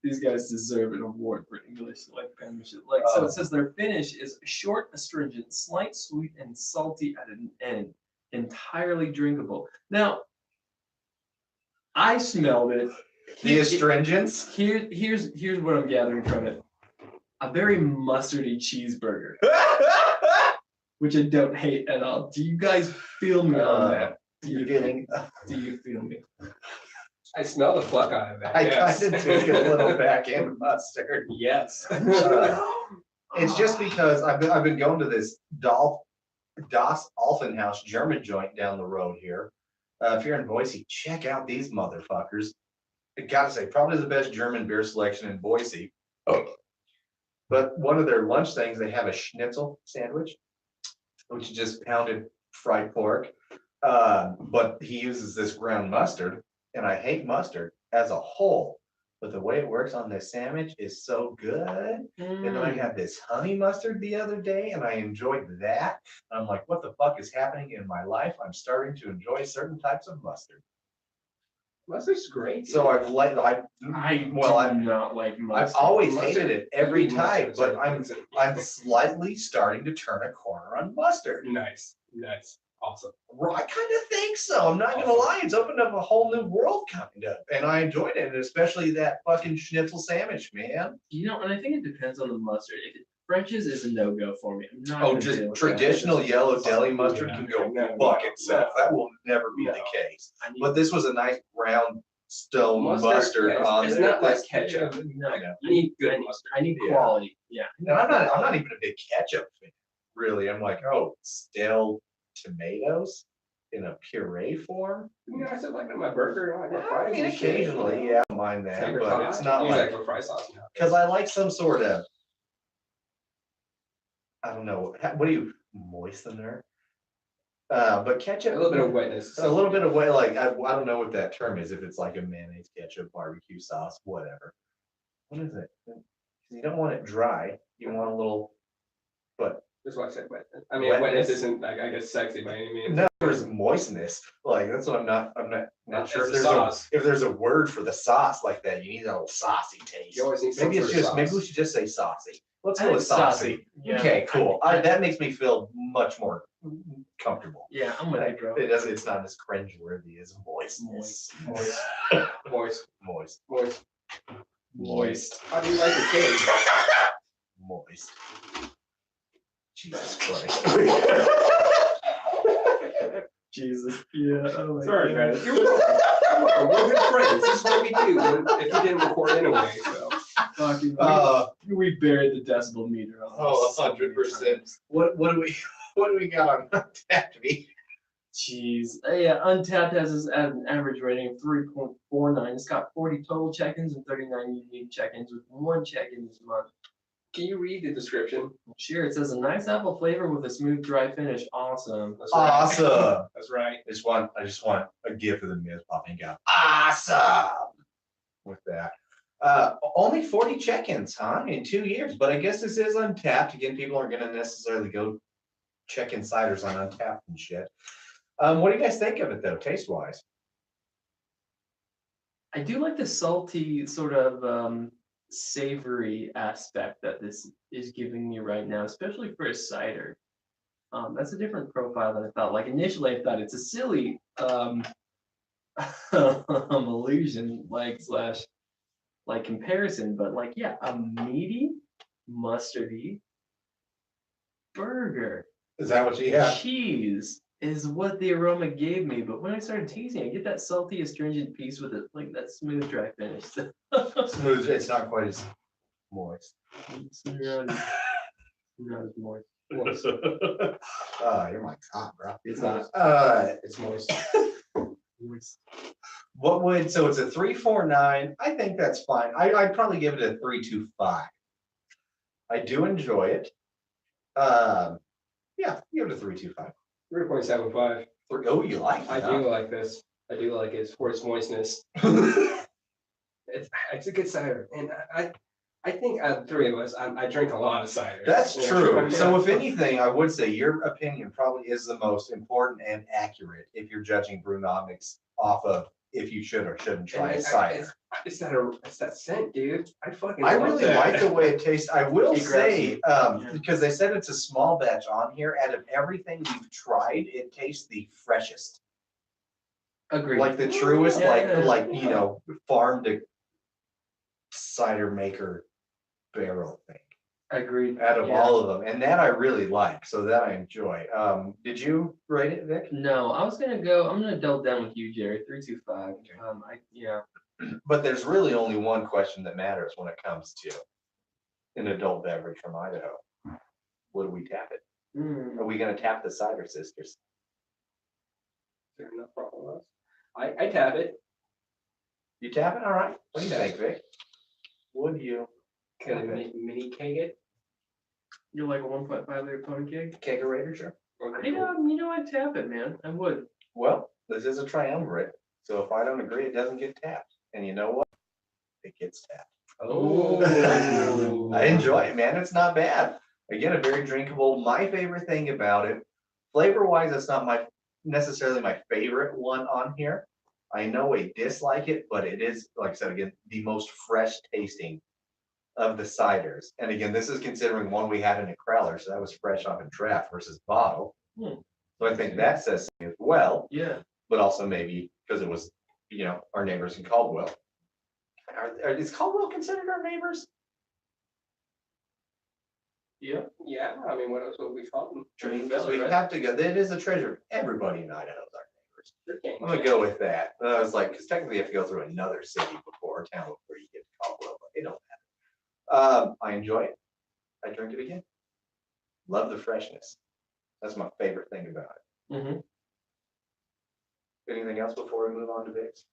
these guys deserve an award for English like penmanship. Like so, Oh. it says their finish is short, astringent, slight sweet, and salty at an end, entirely drinkable. Now, I smelled it. The astringents. Here's what I'm gathering from it. A very mustardy cheeseburger, which I don't hate at all. Do you guys feel me on that? You're getting, Do you feel me? I smell the fuck out of that. I yes. kind of took a little back end mustard. Yes. It's just because I've been going to this Das Alfenhaus German joint down the road here. If you're in Boise, check out these motherfuckers. I gotta say, probably the best German beer selection in Boise. But one of their lunch things, they have a schnitzel sandwich, which is just pounded fried pork. But he uses this ground mustard, and I hate mustard as a whole. But the way it works on this sandwich is so good. And then I had this honey mustard the other day, and I enjoyed that. I'm like, what the fuck is happening in my life? I'm starting to enjoy certain types of mustard. Mustard's great. So I've let I I'm do not like I've mustard. always Mustard- hated it every Mustard time, is but like- I'm slightly starting to turn a corner on mustard. nice. Awesome. I kind of think so. I'm not gonna lie, it's opened up a whole new world kind of, and I enjoyed it, and especially that fucking schnitzel sandwich, man. You know, and I think it depends on the mustard. If it, French's is a no-go for me. I'm not. Oh, gonna just deal with traditional that. yellow deli mustard Yeah. can go No, fuck no, itself. no. That will never be the No. case. I need- But this was a nice brown stone mustard yeah, on it's there. not like ketchup. No, I know. I need Good good. mustard. I need Yeah. quality. Yeah. And I'm not even a big ketchup fan, really. I'm like, oh, stale tomatoes in a puree form. You know, I said like on my burger. I got I fries mean, and shit. occasionally, yeah, I don't mind that, Tater but tot. it's not Use like, actual fry sauce now. because I like some sort of, I don't know, what do you, moistener? But ketchup. A little bit of wetness. A little bit of way, like, I don't know what that term is, if it's like a mayonnaise, ketchup, barbecue sauce, whatever. What is it? You don't want it dry, you want a little, but That's why I said wetness. I mean, Wetness. wetness isn't like I guess sexy by any means. no, there's moistness, like, that's what I'm not It's sure if the there's sauce. if there's a word for the sauce like that, you need a little saucy taste. You always need some Maybe it's sort of just, maybe sauce. we should just say saucy. Let's I go think with saucy. Yeah. Okay, cool. That makes me feel much more comfortable. Yeah, I'm with you, bro. It doesn't, it's not as cringeworthy as moistness. Moist. Moist. Moist. Moist. Moist. How do you like your cake? Moist. Jesus Christ. Jesus. Yeah. Oh my Sorry, God. man. We're good friends. This is what we do if you didn't record anyway. So Fucking- we buried the decibel meter on Oh, this so many 100%. times. What do we got on Untappd? Jeez. Yeah, Untapped has an average rating of 3.49. It's got 40 total check-ins and 39 unique check-ins with one check-in this month. Can you read the description? Sure, it says a nice apple flavor with a smooth, dry finish. Awesome. That's right. Awesome. That's right. I just want a gift of the Miz popping out. Awesome. With that. Only 40 check-ins, huh? In 2 years. But I guess this is Untapped. Again, people aren't gonna necessarily go check in ciders on Untapped and shit. What do you guys think of it though, taste-wise? I do like the salty sort of savory aspect that this is giving me right now, especially for a cider. That's a different profile than I thought. Like initially I thought it's a silly illusion, like comparison, but like yeah, a meaty, mustardy burger. Is that what you have? Cheese is what the aroma gave me, but when I started tasting, I get that salty, astringent piece with it, like that smooth, dry finish. Smooth, it's not quite as moist. It's not as moist. Your mic's hot, bro. It's not. It's moist. Moist. So it's a 349. I think that's fine. I'd probably give it a 325. I do enjoy it. Yeah, give it a 325. 3.75. Oh, you like it? I huh? do like this. I do like it for its moistness. It's a good cider, and I think out of the three of us, I drink a lot of cider. That's Yeah. true. So Yeah. if anything, I would say your opinion probably is the most important and accurate if you're judging Brunomics off of if you should or shouldn't try a cider. It's that scent, dude. I fucking. I love really that. like the way it tastes. I will It grabs say, you. because they said it's a small batch on here, out of everything we've tried, it tastes the freshest. Agreed. Like the truest, Yeah. like, you know, farm to cider maker barrel thing Agreed. out of Yeah. all of them. And that I really like, so that I enjoy. Did you rate it, Vic? No, I'm gonna double down with you, Jerry. 325. Yeah. But there's really only one question that matters when it comes to an adult beverage from Idaho. What do we tap it? Mm. Are we gonna tap the Cider Sisters? Fair enough, problem. I tap it. You tap it? All right. What do you think, Vic? Would you? Can I mini keg it? You're like a 1.5 liter pony keg? Kegerator, sure. I'd tap it, man. I would. Well, this is a triumvirate, so if I don't agree, it doesn't get tapped. And you know what? It gets tapped. Oh. I enjoy it, man. It's not bad. Again, a very drinkable. My favorite thing about it, flavor-wise, it's not necessarily my favorite one on here. I know I dislike it, but it is, like I said, again, the most fresh tasting of the ciders. And again, this is considering one we had in a crowler, so that was fresh off a draft versus bottle. Hmm. So I think that says something as well, Yeah. but also maybe because it was, our neighbors in Caldwell. Is Caldwell considered our neighbors? Yeah. Yeah, I mean, what else would we call them? Because we have to go, that is a treasure. Everybody in Idaho is our neighbors. They're gang I'm gonna go with that. I was like, because technically you have to go through another city before, or town before you get to Caldwell, but they don't have it. I enjoy it. I drink it again. Love the freshness. That's my favorite thing about it. Mm-hmm. Anything else before we move on to Vic's?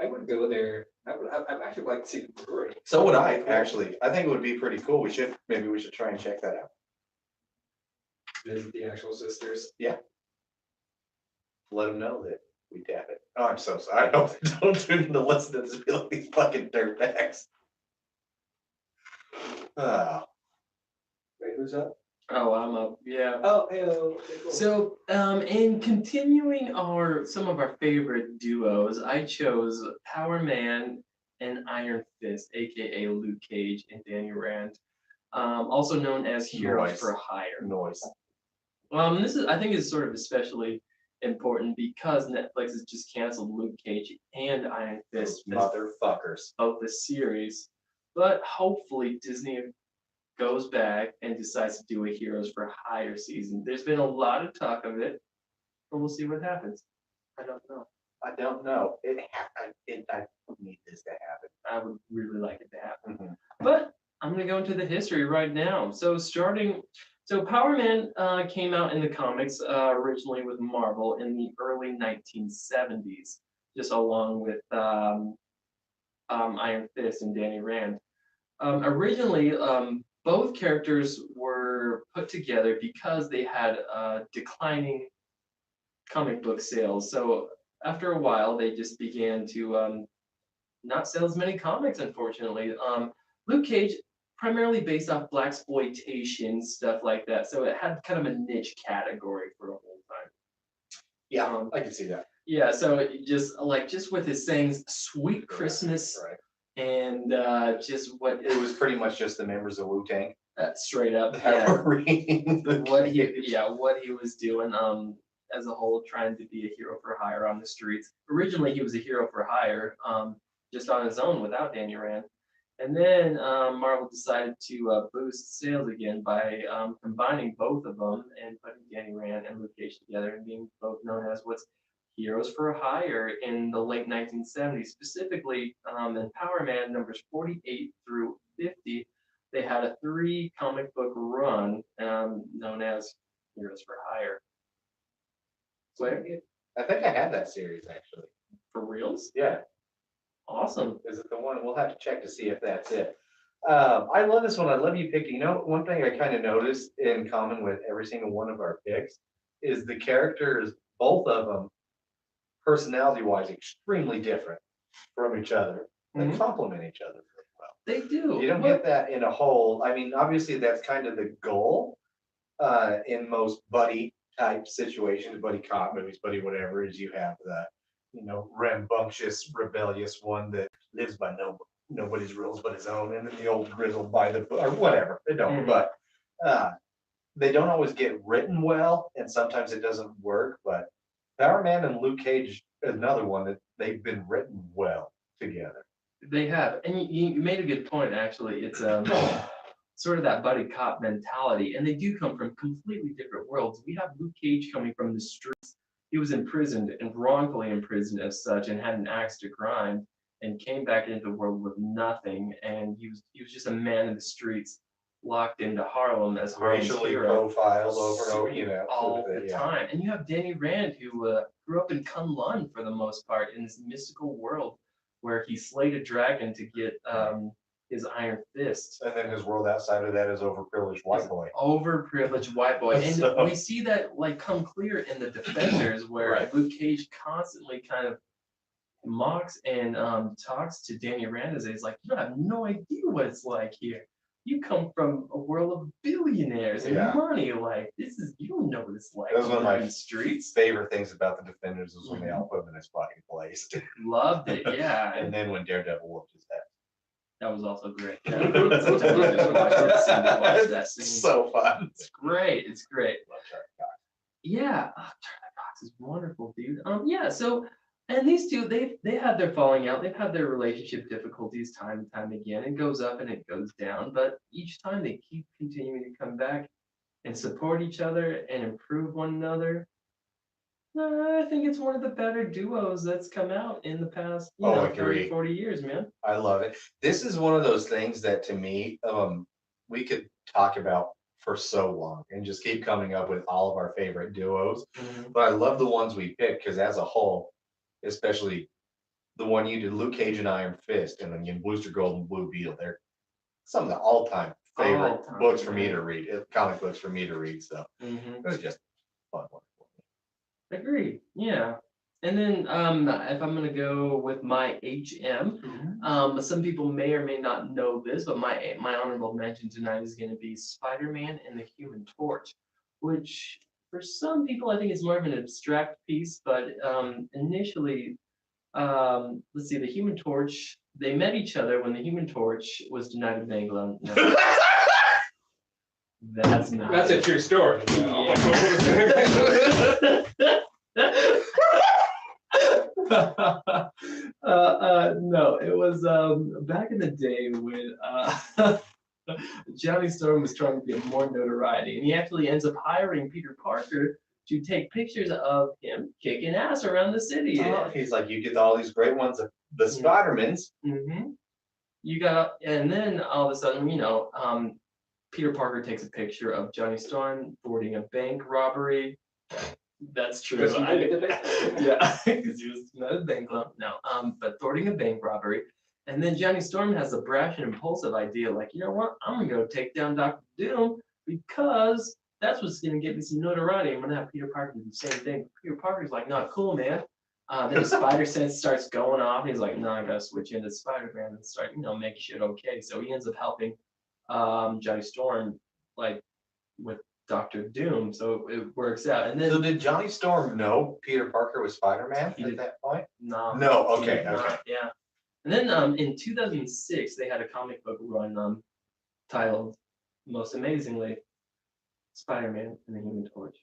I would go there. I'd actually like to see the brewery. So would I, actually. I think it would be pretty cool. Maybe we should try and check that out. Visit the actual sisters. Let them know that we tap it. Oh, I'm so sorry. I hope they don't tune in to listen to this and be like these fucking dirtbags. Wait, who's up? Oh, I'm up. Yeah. Oh, hey, cool. So, in continuing some of our favorite duos, I chose Power Man and Iron Fist, aka Luke Cage and Danny Rand, also known as Heroes Nice. for Hire. Noise. I think is sort of especially important because Netflix has just canceled Luke Cage and Iron Fist Those motherfuckers. of the series, but hopefully Disney goes back and decides to do a Heroes for Hire season. There's been a lot of talk of it, but we'll see what happens. I don't know. I don't know. I need this to happen. I would really like it to happen. Mhm. But I'm gonna go into the history right now. So Power Man came out in the comics originally with Marvel in the early 1970s, just along with Iron Fist and Danny Rand. Originally, both characters were put together because they had declining comic book sales. So after a while, they just began to not sell as many comics, unfortunately. Luke Cage, primarily based off blaxploitation, stuff like that. So it had kind of a niche category for a whole time. Yeah, I can see that. Yeah, so it just with his sayings, "Sweet Christmas," Right. and just what It was pretty much just the members of Wu-Tang straight up, that yeah, were reading the what he Cage. what he was doing as a whole, trying to be a hero for hire on the streets. Originally he was a hero for hire just on his own without Danny Rand, and then Marvel decided to boost sales again by combining both of them and putting Danny Rand and Luke Cage together and being both known as what's heroes for hire in the late 1970s, specifically in Power Man numbers 48 through 50. They had a 3 comic book run known as Heroes for Hire. Claire, I think I had that series actually. for reals? Yeah. Awesome. Is it the one? We'll have to check to see if that's it. I love this one. I love you picking. You know, one thing I kind of noticed in common with every single one of our picks is the characters, both of them, personality-wise, extremely different from each other. They Mhm. complement each other very well. They do. You don't Well, get that in a whole. I mean, obviously, that's kind of the goal in most buddy type situations, buddy cop movies, buddy whatever, is you have the, rambunctious, rebellious one that lives by nobody's rules but his own, and then the old grizzled by the book, or whatever. They don't, Mhm. but they don't always get written well, and sometimes it doesn't work. But Power Man and Luke Cage, another one that they've been written well together. they have, and you made a good point. Actually, it's sort of that buddy cop mentality, and they do come from completely different worlds. We have Luke Cage coming from the streets. He was imprisoned and wrongfully imprisoned as such, and had an axe to grind, and came back into the world with nothing. And he was just a man in the streets, locked into Harlem as Harlem's Racially hero profiled over and over, all sort of the thing, yeah. time. And you have Danny Rand, who grew up in Kunlun for the most part, in this mystical world where he slayed a dragon to get his iron fist. And then his world outside of that is overprivileged white boy. Overprivileged white boy. And So- we see that come clear in the Defenders, where Right. Luke Cage constantly kind of mocks and talks to Danny Rand as he's like, "You have no idea what it's like here. You come from a world of billionaires and Yeah. money. Like, you don't know what it's like That was one of my living streets." favorite things about the Defenders was when they all put him in his fucking place. Loved it, yeah. And then when Daredevil whooped his head. That was also great. Yeah. Sometimes I just watch that scene to watch that scene. So fun. It's great. It's great. Love Charlie Cox. Yeah, Charlie Cox is wonderful, dude. Yeah. So, and these two, they had their falling out. They've had their relationship difficulties time and time again. It goes up and it goes down, but each time they keep continuing to come back and support each other and improve one another. I think it's one of the better duos that's come out in the past, Oh, 30, agree. 40 years, man. I love it. This is one of those things that to me, we could talk about for so long and just keep coming up with all of our favorite duos. But I love the ones we picked because as a whole, especially the one you did, Luke Cage and Iron Fist, and then you Booster Gold and Blue Beetle, they're some of the all-time favorite All-time, books for me yeah. to read, comic books for me to read. So Mhm. it was just fun one. Agreed. Yeah. And then if I'm gonna go with my HM, some people may or may not know this, but my honorable mention tonight is gonna be Spider-Man and the Human Torch, which for some people I think is more of an abstract piece, but initially, let's see, the Human Torch, they met each other when the Human Torch was denied a bank loan. No, that's not. That's a true story. No, it was back in the day when Johnny Storm was trying to get more notoriety, and he actually ends up hiring Peter Parker to take pictures of him kicking ass around the city. He's like, you did all these great ones, the Spider-Mans. Mm-hmm. You got, and then all of a sudden, Peter Parker takes a picture of Johnny Storm boarding a bank robbery. That's true. Because he did it. Yeah, because he was not a bank loan. No, but boarding a bank robbery. And then Johnny Storm has the brash and impulsive idea, like, you know what? I'm gonna go take down Doctor Doom because that's what's gonna get me some notoriety. I'm gonna have Peter Parker do the same thing. Peter Parker's like, not cool, man. Then his spider sense starts going off. He's like, no, I gotta switch into Spider-Man and start, making shit okay. So he ends up helping Johnny Storm, like, with Doctor Doom. So it works out. And then So did Johnny Storm know Peter Parker was Spider-Man He at did. that point? no, No, he okay, did not, okay. yeah. And then in 2006, they had a comic book run titled, most amazingly, Spider-Man and the Human Torch.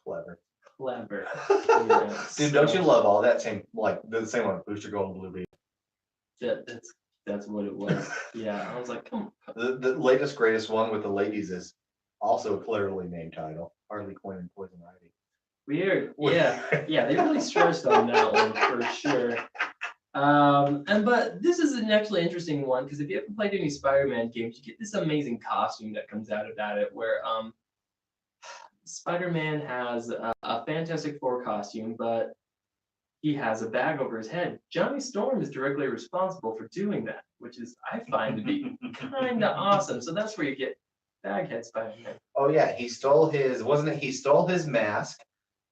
Clever. Clever. Yeah, Dude, don't you so- love all that same, like, the same one, Booster Gold and Blue Beetle? That's what it was. Yeah, I was like, come on. The latest, greatest one with the ladies is also a cleverly named title, Harley Quinn and Poison Ivy. Weird. Yeah, yeah, they really stressed on that one for sure. But this is an actually interesting one because if you ever played any Spider-Man games, you get this amazing costume that comes out about it, where Spider-Man has a Fantastic Four costume, but he has a bag over his head. Johnny Storm is directly responsible for doing that, which is I find to be kind of awesome. So that's where you get Baghead Spider-Man. Oh yeah, he stole his, wasn't it? He stole his mask,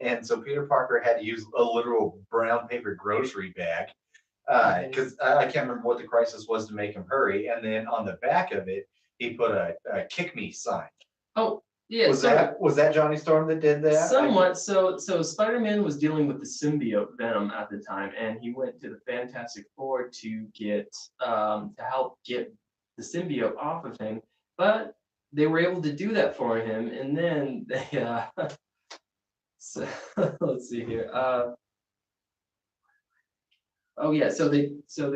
and so Peter Parker had to use a literal brown paper grocery bag, because I can't remember what the crisis was to make him hurry. And then on the back of it, he put a "kick me" sign. Oh, yeah. Was So that Johnny Storm that did that? somewhat. So Spider-Man was dealing with the symbiote Venom at the time, and he went to the Fantastic Four to get to help get the symbiote off of him. But they were able to do that for him, and then they so let's see here. Oh yeah, so they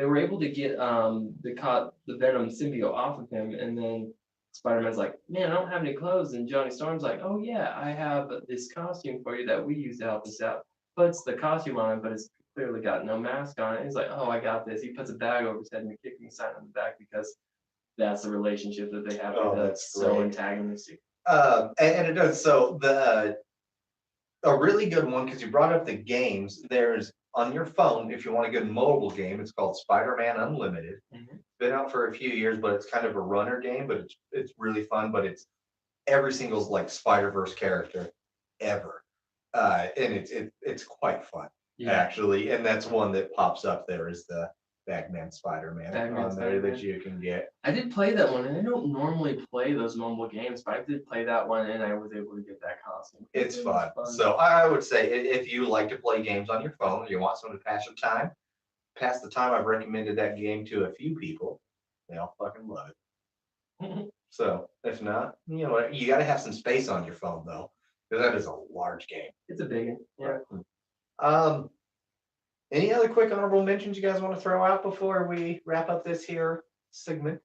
were able to get the Venom symbiote off of him, and then Spider-Man's like, man, I don't have any clothes, and Johnny Storm's like, oh yeah, I have this costume for you that we use to help us out. Puts the costume on, but it's clearly got no mask on it. He's like, oh, I got this. He puts a bag over his head and a kicking sign on the back because that's the relationship that they have. Oh, That's that's so great. antagonistic. And it does. So a really good one, because you brought up the games. There's on your phone, if you want a good mobile game, it's called Spider-Man Unlimited. Mhm. Been out for a few years, but it's kind of a runner game, but it's really fun. But it's every single like Spider-Verse character ever, and it's quite fun actually. And that's one that pops up there is the Bagman Spider-Man Bagman on there that Spider-Man. you can get. I did play that one, and I don't normally play those mobile games, but I did play that one, and I was able to get that costume. It's It fun. was So I would say if you like to play games on your phone, you want someone to pass the time, I've recommended that game to a few people. They all fucking love it. So if not, you know what, you got to have some space on your phone though, because that is a large game. It's a big one. Yeah. Any other quick honorable mentions you guys want to throw out before we wrap up this here segment?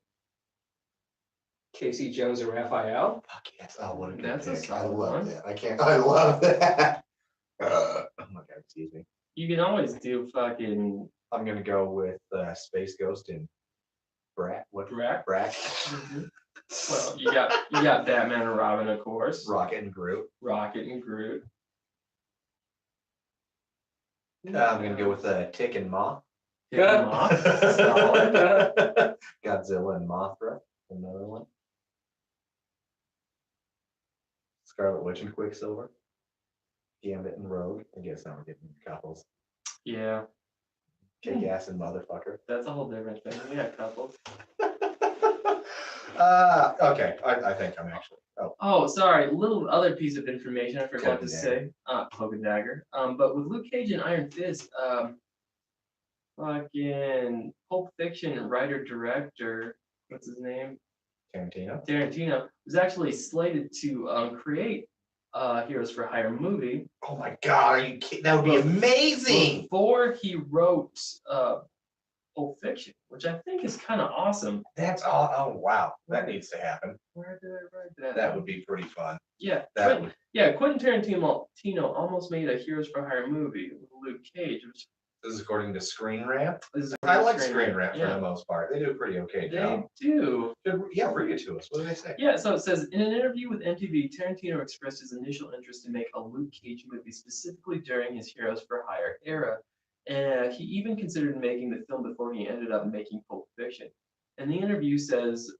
Casey Jones and Raphael. Fuck yes. Oh, what a good That's a pick. I solid love one. that. I love that. Oh my god, excuse me. You can always do fucking I'm gonna go with Space Ghost and Brat. What? Brat. Brat. Well, you got Batman and Robin, of course. Rocket and Groot. Rocket and Groot. I'm gonna go with Tick and Moth. Pick 'em off. Solid. Godzilla and Mothra. Another one. Scarlet Witch and Quicksilver. Gambit and Rogue. I guess now we're getting couples. Yeah, Kick ass and Motherfucker. that's a whole different thing. We got couples. Okay, I think I'm actually. Oh, Oh, sorry. Little other piece of information I forgot Cloak to and say. Cloak and Dagger. But with Luke Cage and Iron Fist, fucking Pulp Fiction writer director, what's his name? Tarantino. Tarantino was actually slated to create Heroes for Hire movie Oh my god, are you kidding? That would be amazing. before he wrote Pulp Fiction, which I think is kind of awesome. That's all. Oh wow, that needs to happen. Where did I write that? That would be pretty fun. Yeah, That Quentin Tarantino almost made a Heroes for Hire movie with Luke Cage, which This is according to Screen Rant. is I like Screen Rant for Yeah, the most part. They do a pretty okay they job. do. Yeah, read it to us. What do they say? Yeah, so it says, in an interview with MTV, Tarantino expressed his initial interest to make a Luke Cage movie specifically during his Heroes for Hire era. And he even considered making the film before he ended up making Pulp Fiction. And the interview says,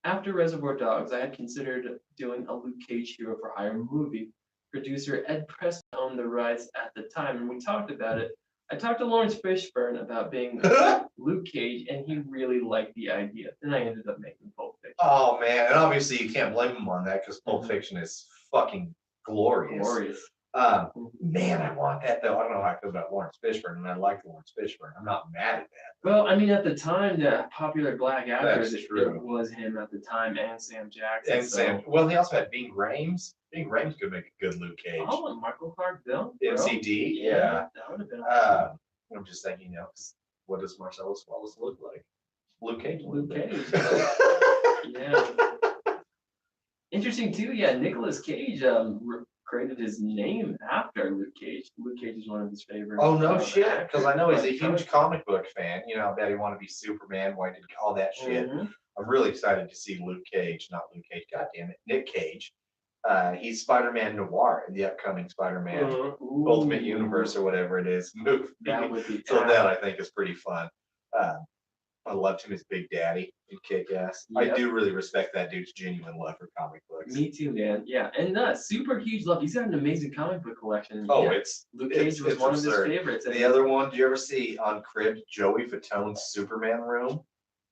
after Reservoir Dogs, I had considered doing a Luke Cage Hero for Hire movie. Producer Ed Preston owned the rights at the time, and we talked about it. I talked to Lawrence Fishburne about being Luke Cage, and he really liked the idea. Then I ended up making Pulp Fiction. Oh man, and obviously you can't blame him on that because Pulp Mhm. Fiction is fucking glorious. Glorious. Man, I want that though. I don't know how I feel about Lawrence Fishburne, and I like Lawrence Fishburne. I'm not mad at that. Well, I mean, at the time, the popular black actors, That's it true. was him at the time, and Sam Jackson. And Sam, well, he also had Bing Rames. Bing Rames could make a good Luke Cage. Oh, and Michael Clark Dunn. bro. MCD, Yeah, yeah. that would have been. I'm just thinking, 'cause what does Marcellus Wallace look like? Luke Cage. Luke Cage. Yeah. Interesting too. Yeah, Nicolas Cage created his name after Luke Cage. Luke Cage is one of his favorite. Oh no shit! Because I know he's a actors. huge comic book fan. You know, I bet he wanted to be Superman. Why did all that shit? Mhm. I'm really excited to see Luke Cage, not Luke Cage. God damn it, Nick Cage. He's Spider-Man Noir in the upcoming Spider-Man Ultimate Ooh, Universe or whatever it is movie. That would be. So that I think is pretty fun. I loved him as Big Daddy in Kick-Ass. I Yep. do really respect that dude's genuine love for comic books. Me too, man. Yeah, and super huge love. He's got an amazing comic book collection. Oh, Yeah, it's Luke it's- Cage was it's one absurd. of his favorites. The other one. Do you ever see on Crib Joey Fatone's Superman room?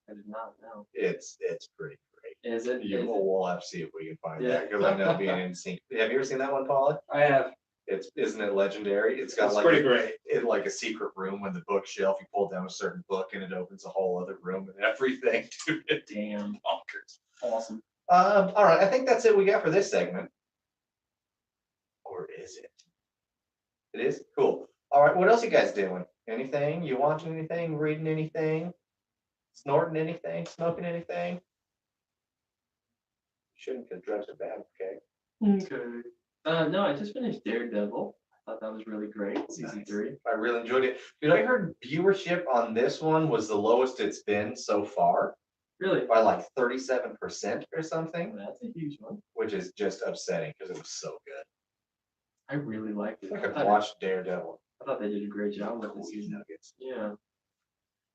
I did not know. It's pretty great. Is it? You is it- we'll have to see if we can find Yeah. that because I know it'd be an insane. Have you ever seen that one, Paula? I have. Isn't it legendary? It's got It's like pretty great. like a secret room with the bookshelf. You pull down a certain book and it opens a whole other room and everything. Dude, it's Damn. bonkers. Awesome. All right, I think that's it we got for this segment. Or is it? It is? Cool. All right, what else you guys doing? Anything? You watching anything? Reading anything? Snorting anything? Smoking anything? Shouldn't because drugs are bad, okay? Okay. No, I just finished Daredevil. I thought that was really great. Season Nice. 3. I really enjoyed it. Dude, I heard viewership on this one was the lowest it's been so far Really? by like 37% or something, That's a huge one. which is just upsetting because it was so good. I really liked it. I I could thought, watch Daredevil. I thought they did a great job with Cool the season. nuggets. Yeah.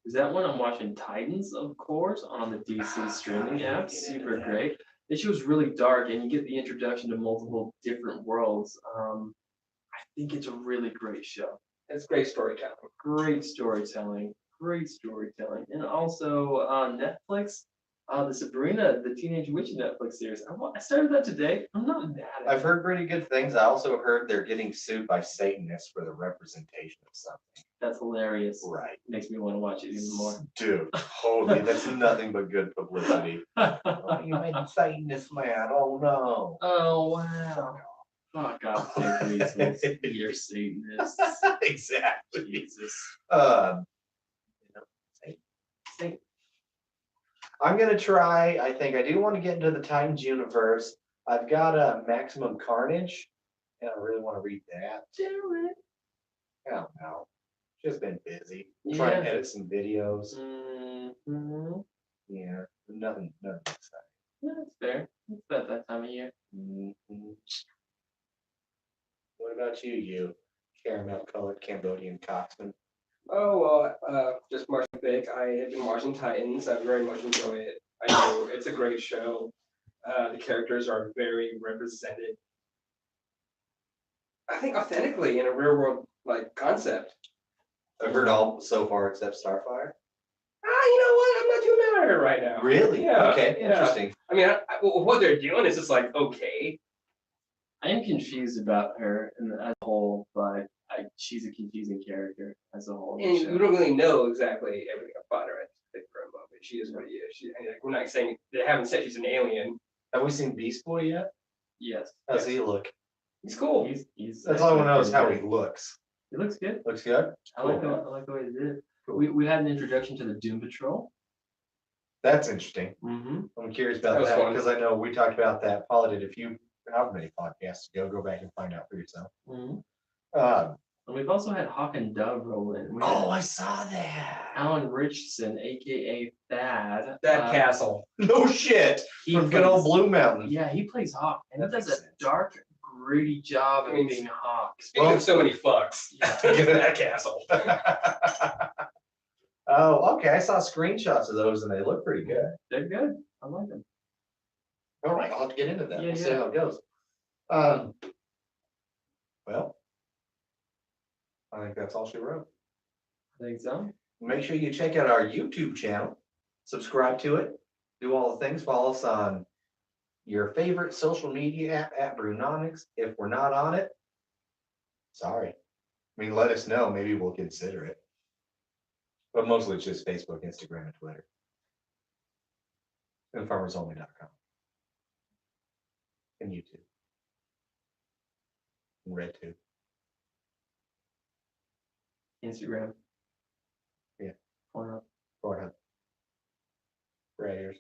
Is that one I'm watching Titans, of course, on the DC streaming I app. get into Super that. great. This show's really dark and you get the introduction to multiple different worlds. I think it's a really great show. It's great storytelling. Great storytelling. Great storytelling. And also on Netflix, the Sabrina, the Teenage Witch Netflix series. I started that today. I'm not mad at I've it. heard pretty good things. I also heard they're getting sued by Satanists for the representation of something. That's hilarious. Right. Makes me want to watch it even more. Dude, holy, that's nothing but good publicity. Oh, you made Satanist mad. Oh no. Oh wow. Fuck off, Dick Weasels. You're Satanists. Exactly. Jesus. Um, Say- I'm gonna try. I think I do want to get into the Titans universe. I've got a Maximum Carnage, and I really want to read that. Do it. I don't know. Just been busy. Trying to edit some videos. Mhm. Yeah, nothing exciting. Yeah, that's fair. It's about that time of year. Mhm. What about you caramel colored Cambodian coxman? Oh, well, just Martian Big. I have been watching Titans. I very much enjoy it. I do. It's a great show. The characters are very represented. I think authentically in a real world like concept. I've heard all so far except Starfire. You know what? I'm not too mad at it right now. Really? Yeah. Okay, yeah. interesting. I mean, well, what they're doing is just like okay. I am confused about her as a whole, but she's a confusing character as a whole. in the And show. we don't really know exactly everything about her at this for a moment. She is what she is. Like, we're not saying they haven't said she's an alien. Have we seen Beast Boy yet? Yes. How's he look? He's cool. He's That's all I want to know is actually how pretty he good. looks. He looks good. Looks good? I like Cool. the way he did it. We had an introduction to the Doom Patrol. That's interesting. Mm-hmm. I'm curious about That was that fun. because I know we talked about that. Paula did however many podcasts ago. Go back and find out for yourself. Mm-hmm. Um, And we've also had Hawk and Dove roll in. We had I saw that. Alan Richardson, aka Thad. That castle. No shit. He From good old plays- Blue Mountain. Yeah, he plays Hawk, and That he does a makes sense. dark gritty job I of mean, being hawks. Speaking of so many fucks, Yeah. to get to that castle. Oh, okay, I saw screenshots of those and they look pretty good. They're good. I like them. All right, I'll have to get into that. Yeah, We'll see yeah. how it goes. Well, I think that's all she wrote. I think so. Make sure you check out our YouTube channel, subscribe to it, do all the things, follow us on your favorite social media app at Brewnomics. If we're not on it, sorry. I mean, let us know, maybe we'll consider it. But mostly it's just Facebook, Instagram, and Twitter. And farmersonly.com. And YouTube. And RedTube. Instagram. Yeah. Pornhub. Pornhub. Red ears.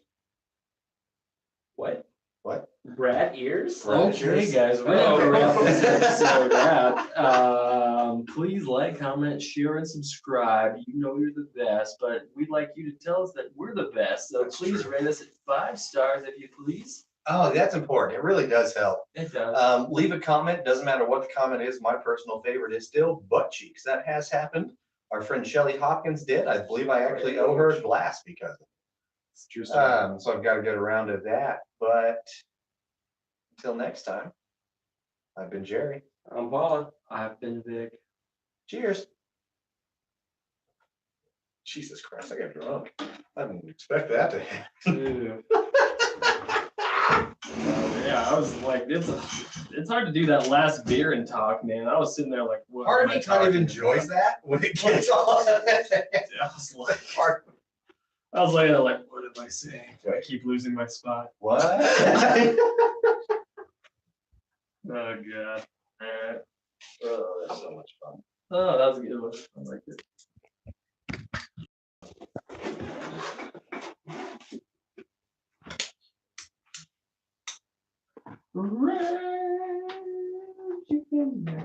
What? What? Rat ears? Rat Okay, ears. guys, we're Oh. gonna wrap this episode up. Please like, comment, share, and subscribe. You know you're the best, but we'd like you to tell us that we're the best. So That's please true. rate us at 5 stars if you please. Oh, that's important. It really does help. It does. Leave a comment. Doesn't matter what the comment is. My personal favorite is still butt cheeks. That has happened. Our friend Shelly Hopkins did. I believe I actually owe her a glass because of It's true. it. So I've got to get around to that. But until next time, I've been Jerry. I'm Paula. I've been Vic. Cheers. Jesus Christ, I got drunk. I didn't expect that to happen. Yeah, I was like, it's hard to do that last beer and talk, man. I was sitting there like, what Part am of I me kind of talking enjoys about? that when it gets all. I was like, Part- I was like, what did I say? I keep losing my spot. What? Oh god. Alright. Oh, that's so much fun. Oh, that was a good one. I liked it. Red chicken.